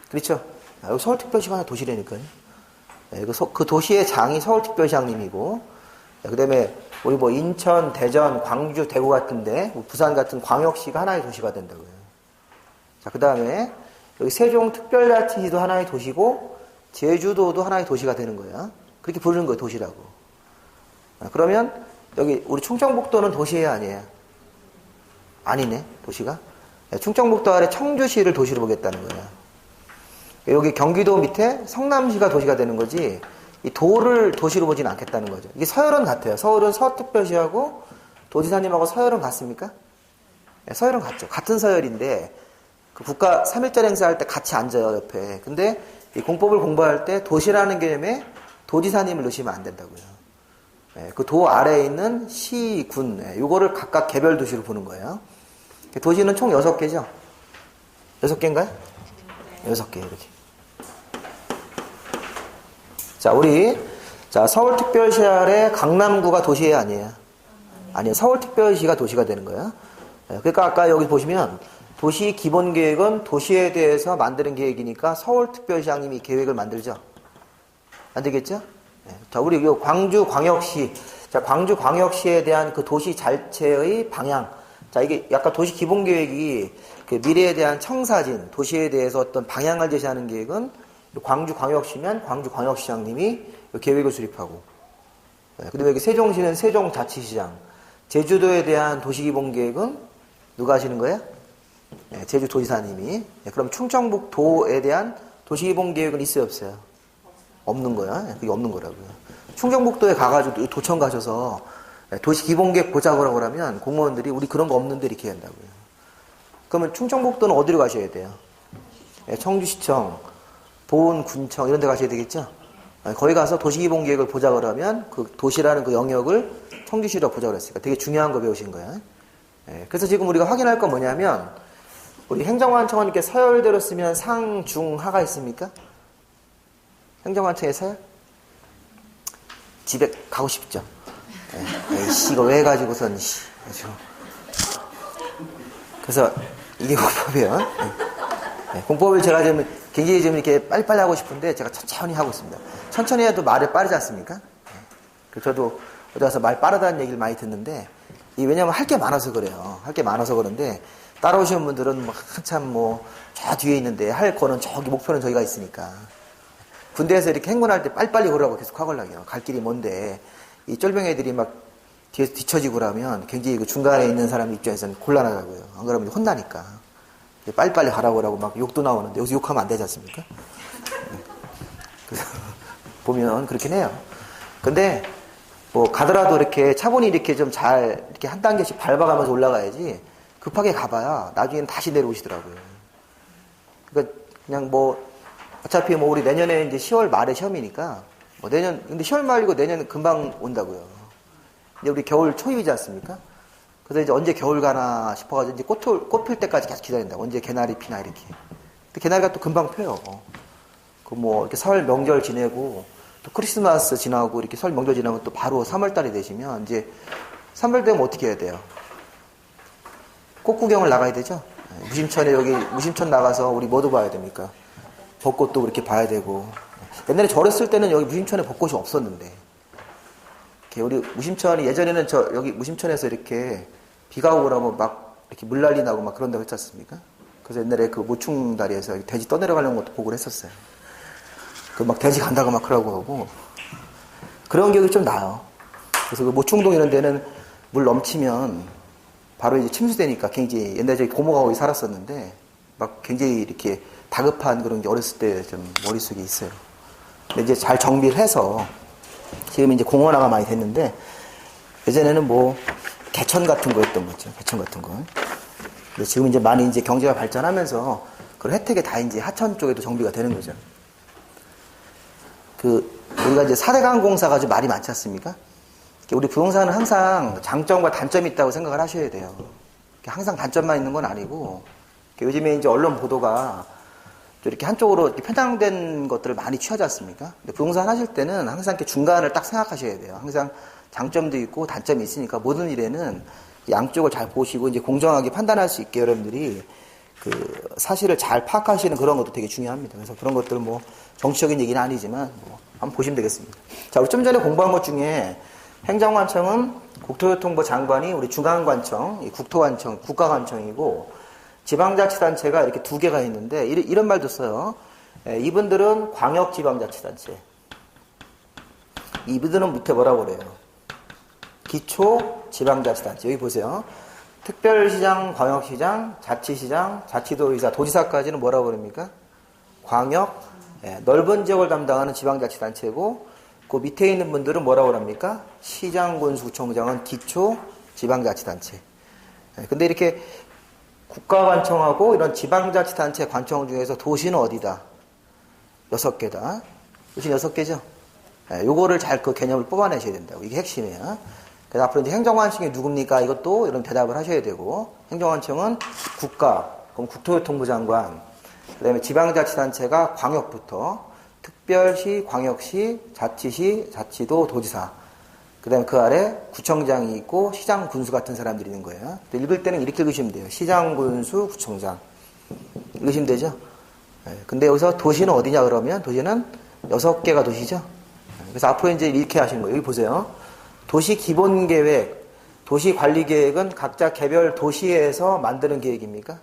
그렇죠? 여기 서울특별시가 하나의 도시라니까요. 네, 그 도시의 장이 서울특별시장님이고, 그 다음에 우리 뭐 인천, 대전, 광주, 대구 같은데, 부산 같은 광역시가 하나의 도시가 된다고요. 자, 그 다음에 여기 세종특별자치시도 하나의 도시고, 제주도도 하나의 도시가 되는 거예요. 그렇게 부르는 거예요, 도시라고. 그러면 여기 우리 충청북도는 도시예요, 아니에요? 아니네, 도시가. 충청북도 아래 청주시를 도시로 보겠다는 거예요. 여기 경기도 밑에 성남시가 도시가 되는 거지 이 도를 도시로 보지는 않겠다는 거죠. 이게 서열은 같아요. 서울은 서특별시하고 도지사님하고 서열은 같습니까? 네, 서열은 같죠. 같은 서열인데 그 국가 3.1절 행사할 때 같이 앉아요, 옆에. 근데 이 공법을 공부할 때 도시라는 개념에 도지사님을 넣으시면 안 된다고요. 네, 그 도 아래에 있는 시, 군, 요거를 각각 개별 도시로 보는 거예요. 도시는 총 6개죠? 6개인가요? 6개, 이렇게. 자, 서울특별시 아래 강남구가 도시예요, 아니에요? 아니에요. 서울특별시가 도시가 되는 거예요. 그러니까 아까 여기 보시면 도시 기본계획은 도시에 대해서 만드는 계획이니까 서울특별시장님이 계획을 만들죠? 안 되겠죠? 자, 우리 광주광역시. 자, 광주광역시에 대한 그 도시 자체의 방향. 자, 이게 약간 도시 기본 계획이 그 미래에 대한 청사진, 도시에 대해서 어떤 방향을 제시하는 계획은 광주광역시면 광주광역시장님이 계획을 수립하고, 그 다음에 여기 세종시는 세종자치시장, 제주도에 대한 도시 기본 계획은 누가 하시는 거예요? 제주도지사님이. 그럼 충청북도에 대한 도시 기본 계획은 있어요, 없어요? 없는 거야. 그게 없는 거라고요. 충청북도에 가가지고 도청 가셔서 도시 기본계획 보자고 하면 공무원들이 우리 그런 거 없는데 이렇게 한다고요. 그러면 충청북도는 어디로 가셔야 돼요? 청주시청, 보은군청 이런 데 가셔야 되겠죠? 거기 가서 도시기본계획을 보자고 하면 그 도시라는 그 영역을 청주시로 보자고 했으니까 되게 중요한 거 배우신 거예요. 그래서 지금 우리가 확인할 건 뭐냐면 우리 행정관청은 이렇게 서열대로 쓰면 상, 중, 하가 있습니까? 행정관청의 서열? 집에 가고 싶죠? 에이씨, 이거 왜 가지고선, 그래서, 이게 공법이에요. 공법을 제가 좀, 굉장히 좀 이렇게 빨리빨리 하고 싶은데, 제가 천천히 하고 있습니다. 천천히 해도 말이 빠르지 않습니까? 저도 어디 가서 말 빠르다는 얘기를 많이 듣는데, 왜냐면 할 게 많아서 그래요. 할 게 많아서 그런데, 따라오시는 분들은 한참 저 뒤에 있는데, 할 거는 저기, 목표는 저기가 있으니까. 군대에서 이렇게 행군할 때 빨리빨리 걸으라고 계속 하걸락이요. 갈 길이 먼데, 이 쫄병 애들이 막 뒤에서 뒤처지고 그러면 굉장히 그 중간에 있는 사람 입장에서는 곤란하다고요. 안 그러면 혼나니까. 빨리빨리 가라고 하고 막 욕도 나오는데 여기서 욕하면 안 되지 않습니까? 그래서 보면 그렇긴 해요. 근데 뭐 가더라도 이렇게 차분히 이렇게 좀 잘 이렇게 한 단계씩 밟아가면서 올라가야지 급하게 가봐야 나중에는 다시 내려오시더라고요. 그러니까 그냥 뭐 어차피 뭐 우리 내년에 이제 10월 말에 시험이니까 뭐 내년 근데 10월 말이고 내년은 금방 온다고요. 이제 우리 겨울 초입이지 않습니까? 그래서 이제 언제 겨울 가나 싶어가지고 이제 꽃 필 때까지 계속 기다린다. 언제 개나리 피나 이렇게. 근데 개나리가 또 금방 펴요. 그 뭐 이렇게 설 명절 지내고 또 크리스마스 지나고 이렇게 설 명절 지나면 또 바로 3월 달이 되시면 이제 3월 되면 어떻게 해야 돼요? 꽃 구경을 나가야 되죠? 무심천에 여기 무심천 나가서 우리 뭐도 봐야 됩니까? 벚꽃도 그렇게 봐야 되고. 옛날에 저 어렸을 때는 여기 무심천에 벚꽃이 없었는데. 우리 무심천이 예전에는 저 여기 무심천에서 이렇게 비가 오고 나면 막 이렇게 물난리 나고 막 그런다고 했지 않습니까? 그래서 옛날에 그 모충다리에서 돼지 떠내려가는 것도 보고 했었어요. 그 막 돼지 간다고 막 그러고 하고 그런 기억이 좀 나요. 그래서 그 모충동 이런 데는 물 넘치면 바로 이제 침수되니까 굉장히 옛날에 저희 고모가 거기 살았었는데 막 굉장히 이렇게 다급한 그런 게 어렸을 때 좀 머릿속에 있어요. 근데 이제 잘 정비를 해서 지금 이제 공원화가 많이 됐는데 예전에는 뭐 개천 같은 거였던 거죠. 개천 같은 거. 근데 지금 이제 많이 이제 경제가 발전하면서 그런 혜택이 다 이제 하천 쪽에도 정비가 되는 거죠. 우리가 이제 4대강 공사가 아주 말이 많지 않습니까? 우리 부동산은 항상 장점과 단점이 있다고 생각을 하셔야 돼요. 항상 단점만 있는 건 아니고, 요즘에 이제 언론 보도가 이렇게 한쪽으로 이렇게 편향된 것들을 많이 취하지 않습니까? 근데 부동산 하실 때는 항상 이렇게 중간을 딱 생각하셔야 돼요. 항상 장점도 있고 단점이 있으니까 모든 일에는 양쪽을 잘 보시고 이제 공정하게 판단할 수 있게 여러분들이 그 사실을 잘 파악하시는 그런 것도 되게 중요합니다. 그래서 그런 것들은 뭐 정치적인 얘기는 아니지만 뭐 한번 보시면 되겠습니다. 자, 우리 좀 전에 공부한 것 중에 행정관청은 국토교통부 장관이 우리 중앙관청, 국토관청, 국가관청이고 지방자치단체가 이렇게 두 개가 있는데 이런 말도 써요. 이분들은 광역지방자치단체. 이분들은 밑에 뭐라고 그래요? 기초지방자치단체. 여기 보세요. 특별시장, 광역시장, 자치시장, 자치도의사, 도지사까지는 뭐라고 그럽니까? 광역, 넓은 지역을 담당하는 지방자치단체고 그 밑에 있는 분들은 뭐라고 합니까? 시장, 군수, 구청장은 기초지방자치단체. 근데 이렇게 국가관청하고 이런 지방자치단체 관청 중에서 도시는 어디다? 6개다. 도시는 6개죠? 요거를 잘 그 개념을 뽑아내셔야 된다고. 이게 핵심이에요. 그래서 앞으로 이제 행정관청이 누굽니까? 이것도 이런 대답을 하셔야 되고, 행정관청은 국가, 그럼 국토교통부 장관, 그 다음에 지방자치단체가 광역부터, 특별시, 광역시, 자치시, 자치도, 도지사, 그 다음에 그 아래 구청장이 있고, 시장, 군수 같은 사람들이 있는 거예요. 읽을 때는 이렇게 읽으시면 돼요. 시장, 군수, 구청장. 읽으시면 되죠? 근데 여기서 도시는 어디냐 그러면, 도시는 6개가 도시죠? 그래서 앞으로 이제 이렇게 하시는 거예요. 여기 보세요. 도시 기본계획, 도시관리계획은 각자 개별 도시에서 만드는 계획입니까?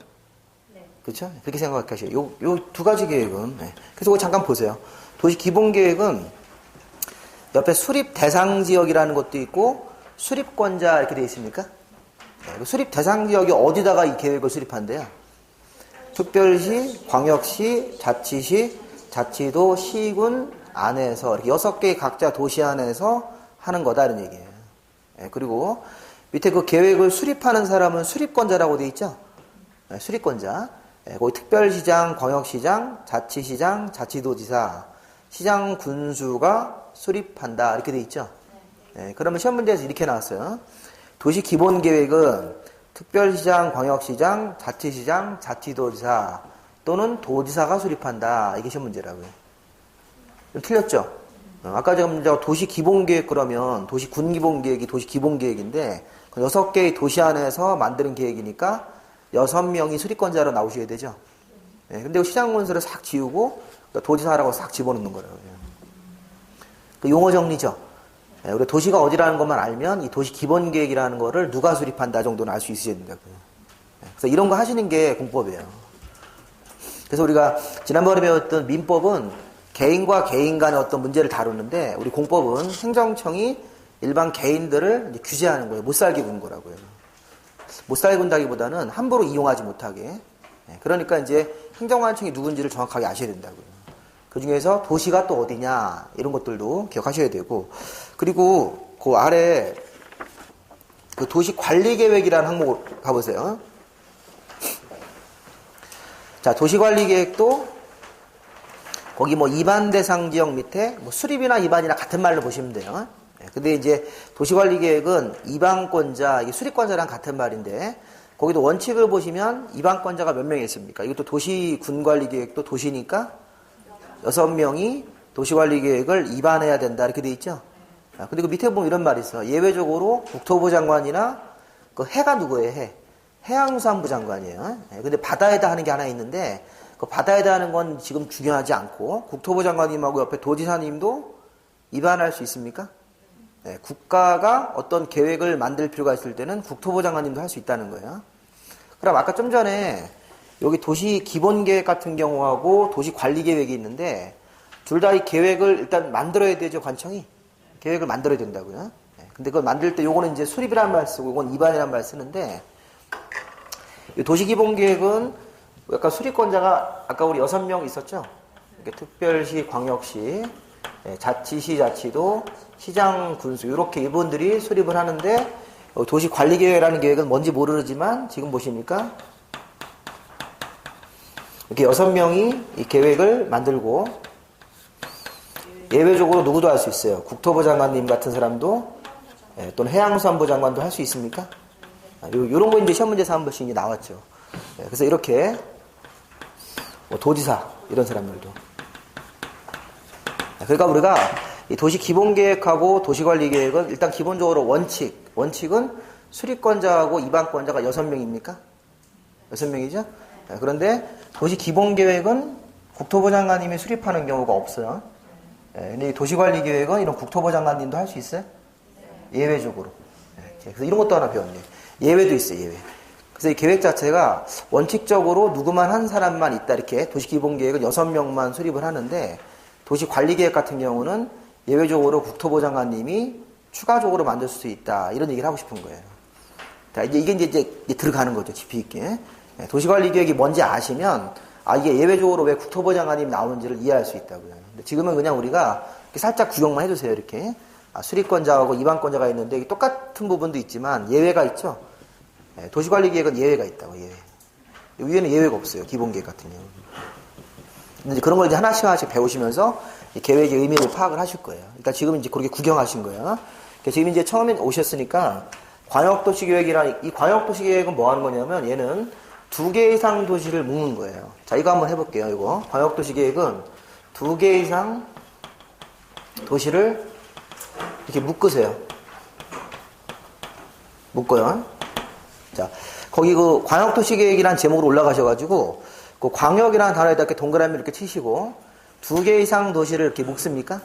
네. 그렇죠? 그렇게 생각하셔요. 요 두 가지 계획은. 네. 그래서 그거 잠깐 보세요. 도시 기본계획은 옆에 수립 대상 지역이라는 것도 있고 수립권자 이렇게 되어 있습니까? 네. 수립 대상 지역이 어디다가 이 계획을 수립한대요? 특별시, 광역시, 자치시, 자치도, 시군 안에서 이렇게 6개의 각자 도시 안에서 하는 거다 이런 얘기예요. 그리고 밑에 그 계획을 수립하는 사람은 수립권자라고 되어 있죠. 수립권자. 거기 특별시장, 광역시장, 자치시장, 자치도지사, 시장 군수가 수립한다 이렇게 되어 있죠. 그러면 시험 문제에서 이렇게 나왔어요. 도시 기본 계획은 특별시장, 광역시장, 자치시장, 자치도지사 또는 도지사가 수립한다. 이게 시험 문제라고요. 좀 틀렸죠? 아까 지금 도시 기본계획 그러면 도시 군기본계획이 도시 기본계획인데 6개의 도시 안에서 만드는 계획이니까 6명이 수립권자로 나오셔야 되죠. 근데 시장군수를 싹 지우고 도지사라고 싹 집어넣는 거예요. 그 용어 정리죠. 우리 도시가 어디라는 것만 알면 이 도시 기본계획이라는 거를 누가 수립한다 정도는 알 수 있으셔야 된다고요. 그래서 이런 거 하시는 게 공법이에요. 그래서 우리가 지난번에 배웠던 민법은 개인과 개인 간의 어떤 문제를 다루는데 우리 공법은 행정청이 일반 개인들을 이제 규제하는 거예요. 못 살게 군 거라고요. 못 살게 군다기보다는 함부로 이용하지 못하게. 그러니까 이제 행정관청이 누군지를 정확하게 아셔야 된다고요. 그 중에서 도시가 또 어디냐 이런 것들도 기억하셔야 되고, 그리고 그 아래 그 도시 관리 계획이라는 항목을 가보세요. 자, 도시 관리 계획도 거기 뭐 이반 대상 지역 밑에 뭐 수립이나 이반이나 같은 말로 보시면 돼요. 근데 이제 도시관리계획은 이반권자, 이게 수립권자랑 같은 말인데, 거기도 원칙을 보시면 이반권자가 몇 명이 있습니까? 이것도 도시군관리계획도 도시니까 6명이 도시관리계획을 이반해야 된다, 이렇게 돼 있죠? 근데 그 밑에 보면 이런 말이 있어. 예외적으로 국토부 장관이나 그 해가 누구예요, 해? 해양수산부 장관이에요. 근데 바다에다 하는 게 하나 있는데, 그 바다에다 하는 건 지금 중요하지 않고, 국토부 장관님하고 옆에 도지사님도 이반할 수 있습니까? 네, 국가가 어떤 계획을 만들 필요가 있을 때는 국토부 장관님도 할 수 있다는 거예요. 그럼 아까 좀 전에 여기 도시 기본계획 같은 경우하고 도시 관리계획이 있는데, 둘 다 이 계획을 일단 만들어야 되죠, 관청이. 계획을 만들어야 된다고요. 네, 근데 그걸 만들 때 요거는 이제 수립이라는 말 쓰고 이건 이반이라는 말 쓰는데, 이 도시 기본계획은 약간 수립권자가 아까 우리 6명 있었죠? 특별시, 광역시, 자치시, 자치도, 시장, 군수 이렇게 이분들이 수립을 하는데, 도시관리계획이라는 계획은 뭔지 모르지만 지금 보시니까 이렇게 6명이 이 계획을 만들고, 예외적으로 누구도 할 수 있어요. 국토부 장관님 같은 사람도, 또는 해양수산부 장관도 할 수 있습니까? 요런 거 이제 시험 문제에서 한 번씩 나왔죠. 그래서 이렇게 뭐 도지사 이런 사람들도. 그러니까 우리가 이 도시 기본계획하고 도시관리계획은 일단 기본적으로 원칙은 수립권자하고 이반권자가 6명입니까? 6명이죠? 그런데 도시 기본계획은 국토부 장관님이 수립하는 경우가 없어요. 근데 이 도시관리계획은 이런 국토부 장관님도 할 수 있어요? 예외적으로. 그래서 이런 것도 하나 배웠네요. 예외도 있어요, 예외. 그래서 이 계획 자체가 원칙적으로 누구만 한 사람만 있다, 이렇게 도시기본계획은 6명만 수립을 하는데, 도시관리계획 같은 경우는 예외적으로 국토부 장관님이 추가적으로 만들 수 있다, 이런 얘기를 하고 싶은 거예요. 자, 이게 이제 들어가는 거죠, 깊이 있게. 도시관리계획이 뭔지 아시면, 이게 예외적으로 왜 국토부 장관님이 나오는지를 이해할 수 있다고요. 근데 지금은 그냥 우리가 살짝 구경만 해주세요, 이렇게. 수립권자하고 이반권자가 있는데, 똑같은 부분도 있지만, 예외가 있죠? 도시관리계획은 예외가 있다고, 예외. 위에는 예외가 없어요, 기본계획 같은 경우는. 근데 그런 걸 이제 하나씩 배우시면서 이 계획의 의미를 파악을 하실 거예요. 일단 지금 이제 그렇게 구경하신 거예요. 지금 이제 처음에 오셨으니까 광역도시계획이랑, 이 광역도시계획은 뭐 하는 거냐면 얘는 2개 이상 도시를 묶는 거예요. 자, 이거 한번 해볼게요, 이거. 광역도시계획은 2개 이상 도시를 이렇게 묶으세요. 묶어요. 자, 거기 그 광역도시계획이라는 제목으로 올라가셔가지고, 그 광역이라는 단어에다 이렇게 동그라미 이렇게 치시고, 2개 이상 도시를 이렇게 묶습니까?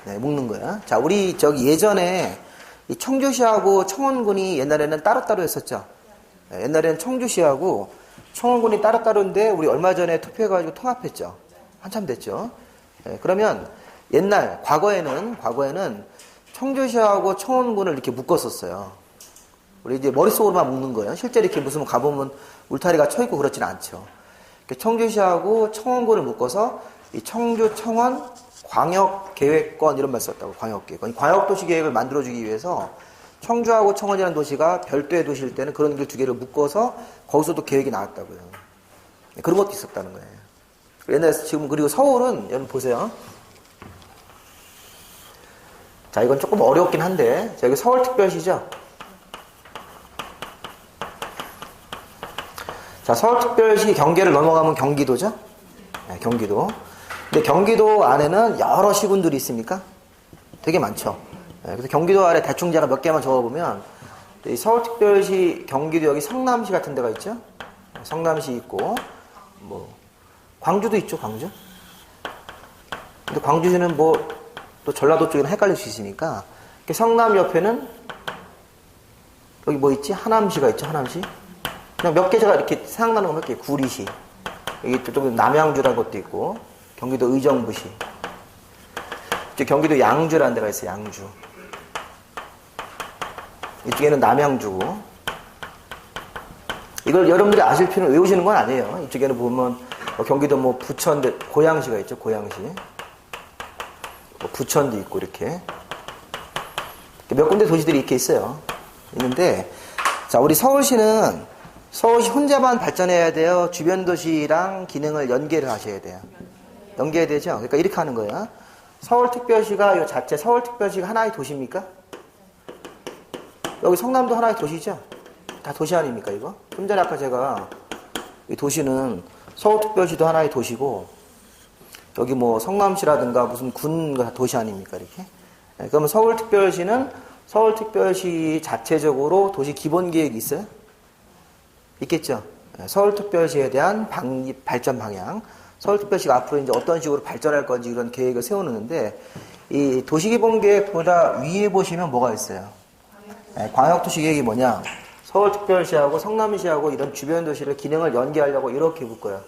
네, 묶는 거예요. 자, 우리 예전에 이 청주시하고 청원군이 옛날에는 따로따로 했었죠. 네, 옛날에는 청주시하고 청원군이 따로따로인데, 우리 얼마 전에 투표해가지고 통합했죠. 한참 됐죠. 네, 그러면 과거에는 청주시하고 청원군을 이렇게 묶었었어요. 우리 이제 머릿속으로만 묶는 거예요. 실제 이렇게 무슨 가보면 울타리가 쳐있고 그렇지는 않죠. 청주시하고 청원군을 묶어서 이 청주, 청원, 광역계획권 이런 말 썼다고, 광역계획권. 광역도시계획을 만들어주기 위해서 청주하고 청원이라는 도시가 별도의 도시일 때는 그런 길 2개를 묶어서 거기서도 계획이 나왔다고요. 그런 것도 있었다는 거예요. 옛날에 지금, 그리고 서울은, 여러분 보세요. 자, 이건 조금 어렵긴 한데, 자, 여기 서울특별시죠? 자, 서울특별시 경계를 넘어가면 경기도죠? 네, 경기도. 근데 경기도 안에는 여러 시군들이 있습니까? 되게 많죠. 네, 그래서 경기도 아래 대충 제가 몇 개만 적어보면, 이 서울특별시, 경기도 여기 성남시 같은 데가 있죠? 성남시 있고, 뭐, 광주도 있죠, 광주? 근데 광주시는 또 전라도 쪽에는 헷갈릴 수 있으니까, 성남 옆에는, 여기 뭐 있지? 하남시가 있죠, 하남시? 그냥 몇 개 제가 이렇게 생각나는 거 몇 개. 구리시. 여기 좀 남양주라는 것도 있고, 경기도 의정부시. 경기도 양주라는 데가 있어요, 양주. 이쪽에는 남양주고. 이걸 여러분들이 아실 필요는 외우시는 건 아니에요. 이쪽에는 보면 경기도 뭐 부천, 고양시가 있죠. 고양시. 뭐 부천도 있고 이렇게. 몇 군데 도시들이 이렇게 있어요. 있는데, 자, 우리 서울시 혼자만 발전해야 돼요? 주변 도시랑 기능을 연계를 하셔야 돼요? 연계해야 되죠? 그러니까 이렇게 하는 거예요. 서울특별시가 이 자체 서울특별시가 하나의 도시입니까? 여기 성남도 하나의 도시죠? 다 도시 아닙니까, 이거? 좀 전에 아까 제가 이 도시는 서울특별시도 하나의 도시고, 여기 뭐 성남시라든가 무슨 군 도시 아닙니까, 이렇게? 네, 그러면 서울특별시는 서울특별시 자체적으로 도시 기본계획이 있어요? 있겠죠? 네, 서울특별시에 대한 발전 방향. 서울특별시가 앞으로 이제 어떤 식으로 발전할 건지 이런 계획을 세우는데, 이 도시기본계획보다 위에 보시면 뭐가 있어요? 네, 광역도시계획이 뭐냐? 서울특별시하고 성남시하고 이런 주변 도시를 기능을 연계하려고 이렇게 묶어요.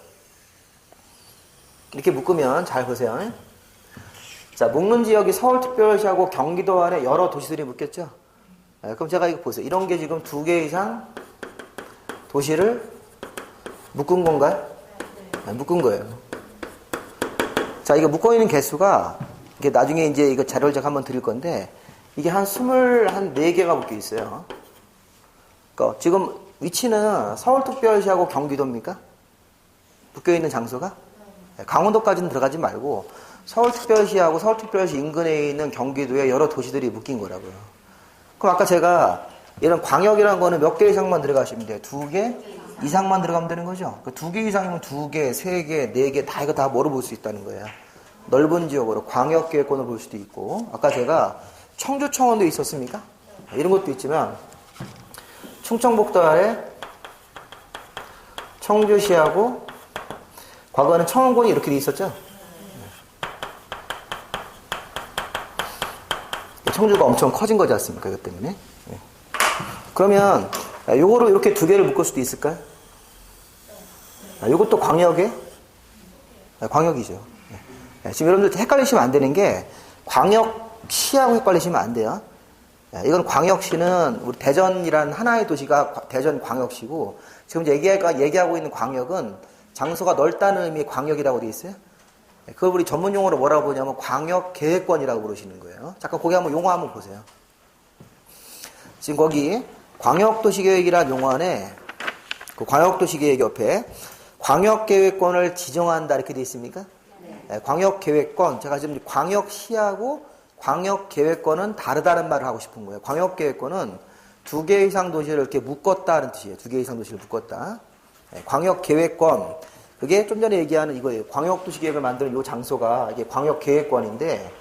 이렇게 묶으면 잘 보세요. 자, 묶는 지역이 서울특별시하고 경기도 안에 여러 도시들이 묶였죠? 네, 그럼 제가 이거 보세요. 이런 게 지금 2개 이상 도시를 묶은 건가요? 네, 묶은 거예요. 자, 이거 묶어있는 개수가, 이게 나중에 이제 이거 자료를 제가 한번 드릴 건데, 이게 한 24개가 묶여 있어요. 그러니까 지금 위치는 서울특별시하고 경기도입니까? 묶여있는 장소가? 네, 강원도까지는 들어가지 말고, 서울특별시하고 서울특별시 인근에 있는 경기도에 여러 도시들이 묶인 거라고요. 그럼 아까 제가 이런 광역이라는 거는 몇 개 이상만 들어가시면 돼요? 2개 이상만 들어가면 되는 거죠? 2개 이상이면 2개, 3개, 4개 다 이거 다 뭐로 볼 수 있다는 거예요? 넓은 지역으로 광역계획권을 볼 수도 있고, 아까 제가 청주청원도 있었습니까? 이런 것도 있지만 충청북도 아래 청주시하고 과거에는 청원군이 이렇게 돼 있었죠? 청주가 엄청 커진 거지 않습니까? 이것 때문에. 그러면 요거로 이렇게 2개를 묶을 수도 있을까요? 요것도 광역에? 광역이죠. 지금 여러분들 헷갈리시면 안 되는 게 광역시하고 헷갈리시면 안 돼요. 이건 광역시는 우리 대전이란 하나의 도시가 대전 광역시고, 지금 얘기하고 있는 광역은 장소가 넓다는 의미의 광역이라고 되어 있어요. 그걸 우리 전문 용어로 뭐라고 부르냐면 광역계획권이라고 부르시는 거예요. 잠깐 거기 한번 용어 한번 보세요. 지금 거기 광역도시계획이라는 용어 안에 그 광역도시계획 옆에 광역계획권을 지정한다 이렇게 되어 있습니까? 네, 광역계획권. 제가 지금 광역시하고 광역계획권은 다르다는 말을 하고 싶은 거예요. 광역계획권은 2개 이상 도시를 이렇게 묶었다는 뜻이에요. 2개 이상 도시를 묶었다. 네, 광역계획권. 그게 좀 전에 얘기하는 이거예요. 광역도시계획을 만드는 이 장소가 이게 광역계획권인데,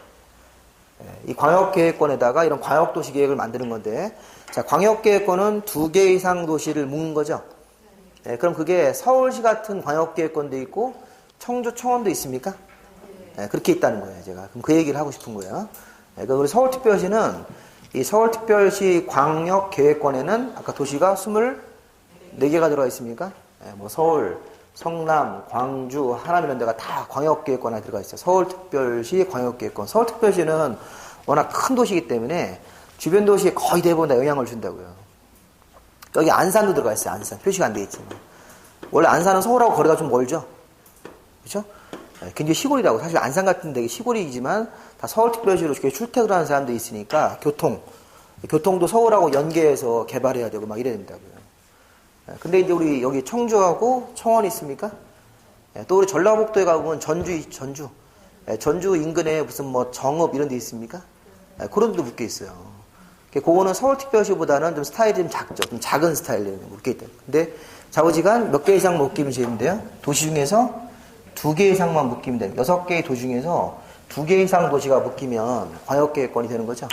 이 광역계획권에다가 이런 광역도시계획을 만드는 건데, 자, 광역계획권은 2개 이상 도시를 묶는 거죠. 네, 그럼 그게 서울시 같은 광역계획권도 있고 청주 청원도 있습니까? 네, 그렇게 있다는 거예요, 제가. 그럼 그 얘기를 하고 싶은 거예요. 네, 그럼 우리 서울특별시는 이 서울특별시 광역계획권에는 아까 도시가 24개가 들어가 있습니까? 네, 뭐 서울, 성남, 광주, 하남 이런 데가 다 광역계획권 안에 들어가 있어요. 서울특별시 광역계획권. 서울특별시는 워낙 큰 도시이기 때문에 주변 도시에 거의 대부분 다 영향을 준다고요. 여기 안산도 들어가 있어요. 안산. 표시가 안 돼 있지만. 원래 안산은 서울하고 거리가 좀 멀죠? 그렇죠? 굉장히 시골이라고. 사실 안산 같은 데가 시골이지만 다 서울특별시로 출퇴근을 하는 사람들이 있으니까 교통도 서울하고 연계해서 개발해야 되고 막 이래야 된다고요. 근데 이제 우리 여기 청주하고 청원이 있습니까? 또 우리 전라북도에 가보면 전주 인근에 무슨 뭐 정읍 이런 데 있습니까? 그런 데도 묶여 있어요. 그거는 서울특별시보다는 좀 스타일이 좀 작죠. 좀 작은 스타일로 묶여 있다. 근데 좌우지간 몇 개 이상 묶이면 되는데요. 도시 중에서 2개 이상만 묶이면 됩니다. 6개의 도시 중에서 2개 이상 도시가 묶이면 광역계획권이 되는 거죠.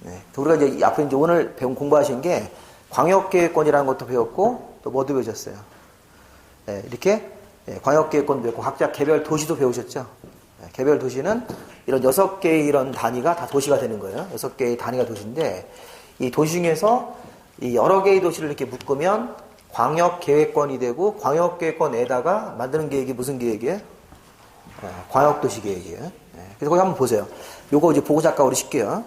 네. 우리가 이제 앞으로 이제 오늘 공부하신 게 광역계획권이라는 것도 배웠고, 또 뭐도 배우셨어요? 네, 이렇게 광역계획권도 배웠고, 각자 개별 도시도 배우셨죠? 네, 개별 도시는 이런 6개의 이런 단위가 다 도시가 되는 거예요. 6개의 단위가 도시인데, 이 도시 중에서 이 여러 개의 도시를 이렇게 묶으면 광역계획권이 되고, 광역계획권에다가 만드는 계획이 무슨 계획이에요? 광역도시 계획이에요. 네, 그래서 거기 한번 보세요. 요거 이제 보고 잠깐 우리 쉽게요.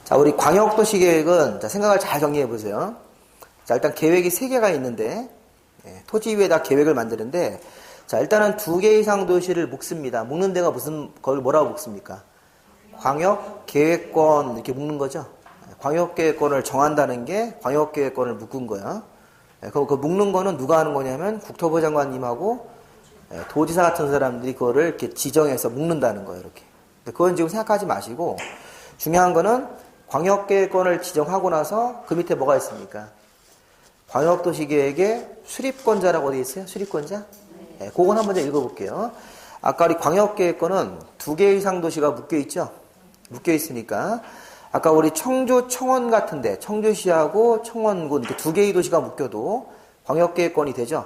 자, 우리 광역도시 계획은 자, 생각을 잘 정리해 보세요. 자, 일단 계획이 3개가 있는데, 토지 위에다 계획을 만드는데, 자, 일단은 2개 이상 도시를 묶습니다. 묶는 데가 무슨, 그걸 뭐라고 묶습니까? 광역계획권, 이렇게 묶는 거죠. 광역계획권을 정한다는 게 광역계획권을 묶은 거야. 그 묶는 거는 누가 하는 거냐면 국토부 장관님하고 도지사 같은 사람들이 그거를 이렇게 지정해서 묶는다는 거예요, 이렇게. 그건 지금 생각하지 마시고, 중요한 거는 광역계획권을 지정하고 나서 그 밑에 뭐가 있습니까? 광역도시계획의 수립권자라고 되어 있어요? 수립권자? 네, 그건 한번 읽어볼게요. 아까 우리 광역계획권은 2개 이상 도시가 묶여있죠? 묶여있으니까 아까 우리 청주, 청원 같은데 청주시하고 청원군 이렇게 2개의 도시가 묶여도 광역계획권이 되죠?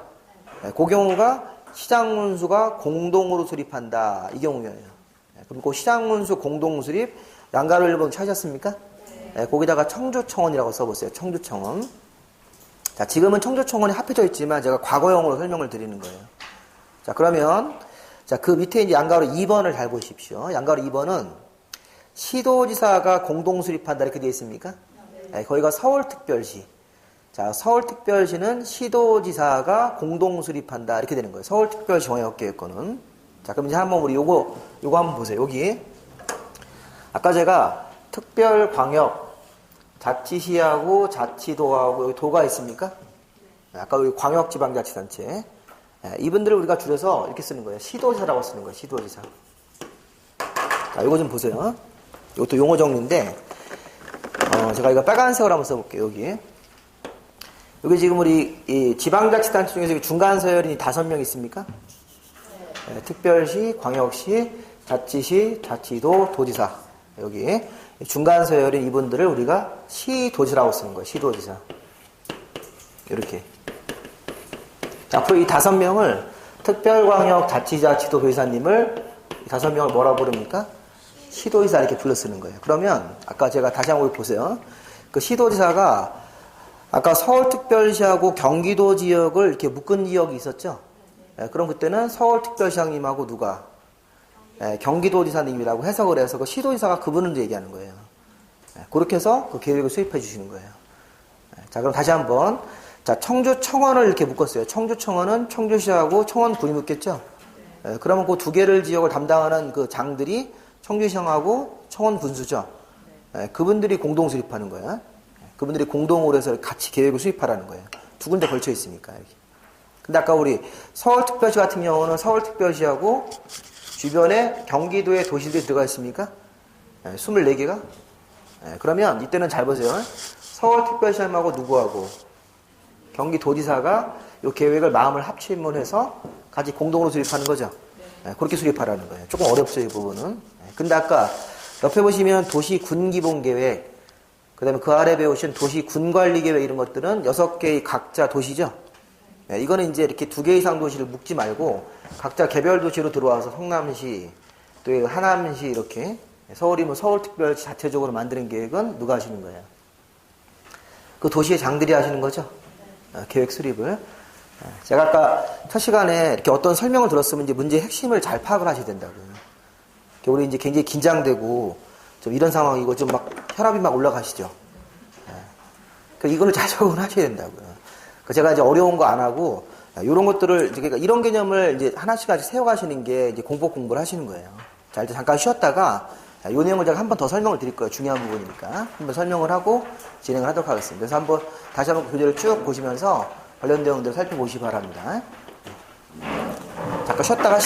네, 그 경우가 시장문수가 공동으로 수립한다. 이 경우예요. 네, 그럼 그 시장문수 공동수립 양가로 일본 찾으셨습니까? 네, 거기다가 청주청원이라고 써보세요. 청주청원. 자, 지금은 청주청원이 합해져 있지만 제가 과거형으로 설명을 드리는 거예요. 자, 그러면 자, 그 밑에 이제 양가로 2번을 잘 보십시오. 양가로 2번은 시도지사가 공동 수립한다 이렇게 되어 있습니까? 네, 거기가 서울특별시. 자, 서울특별시는 시도지사가 공동 수립한다 이렇게 되는 거예요. 서울특별시 광역계획권은. 자, 그럼 이제 한번 우리 요거 한번 보세요. 여기 아까 제가 특별광역 자치시하고 자치도하고 여기 도가 있습니까? 아까 여기 광역지방자치단체. 이분들을 우리가 줄여서 이렇게 쓰는 거예요. 시도지사라고 쓰는 거예요. 시도지사. 자, 이거 좀 보세요. 이것도 용어 정리인데, 제가 이거 빨간색으로 한번 써볼게요. 여기 지금 우리 이 지방자치단체 중에서 중간 서열인이 5명 있습니까? 네, 특별시, 광역시, 자치시, 자치도, 도지사. 여기 중간 서열인 이분들을 우리가 시도지사라고 쓰는 거예요. 시도지사. 이렇게. 자, 앞으로 이 5명을 특별광역 자치도 도지사님을 5명을 뭐라 부릅니까? 시도지사 이렇게 불러 쓰는 거예요. 그러면 아까 제가 다시 한번 보세요. 그 시도지사가 아까 서울특별시하고 경기도 지역을 이렇게 묶은 지역이 있었죠? 그럼 그때는 서울특별시장님하고 누가? 경기도지사님이라고 해석을 해서 그 시도지사가 그분을 얘기하는 거예요. 그렇게 해서 그 계획을 수립해 주시는 거예요. 자, 그럼 다시 한번. 자, 청주청원을 이렇게 묶었어요. 청주청원은 청주시하고 청원군이 묶였죠? 그러면 그 2개를 지역을 담당하는 그 장들이 청주시장하고 청원군수죠? 그분들이 공동 수립하는 거예요. 그분들이 공동으로 해서 같이 계획을 수립하라는 거예요. 2군데 걸쳐 있으니까, 여기. 근데 아까 우리 서울특별시 같은 경우는 서울특별시하고 주변에 경기도의 도시들이 들어가 있습니까? 24개가? 그러면 이때는 잘 보세요. 서울특별시하고 누구하고? 경기도지사가 이 계획을 마음을 합치문해서 같이 공동으로 수립하는 거죠. 그렇게 수립하라는 거예요. 조금 어렵죠, 이 부분은. 근데 아까 옆에 보시면 도시군기본계획, 그 다음에 그 아래 배우신 도시군관리계획 이런 것들은 6개의 각자 도시죠. 이거는 이제 이렇게 2개 이상 도시를 묶지 말고 각자 개별 도시로 들어와서 성남시, 또 하남시 이렇게 서울이면 서울특별시 자체적으로 만드는 계획은 누가 하시는 거예요? 그 도시의 장들이 하시는 거죠. 계획 수립을. 제가 아까 첫 시간에 이렇게 어떤 설명을 들었으면 이제 문제의 핵심을 잘 파악을 하셔야 된다고요. 우리 이제 굉장히 긴장되고 좀 이런 상황이고 좀 막 혈압이 막 올라가시죠. 이거를 잘 적응을 하셔야 된다고요. 제가 이제 어려운 거 안 하고 이런 것들을 이제 그러니까 이런 개념을 이제 하나씩 세워가시는 게 이제 공부를 하시는 거예요. 자, 일단 잠깐 쉬었다가 이 내용을 제가 한 번 더 설명을 드릴 거예요. 중요한 부분이니까 한번 설명을 하고 진행을 하도록 하겠습니다. 그래서 한번 다시 한번 교재를 쭉 보시면서 관련 내용들을 살펴보시기 바랍니다. 잠깐 쉬었다가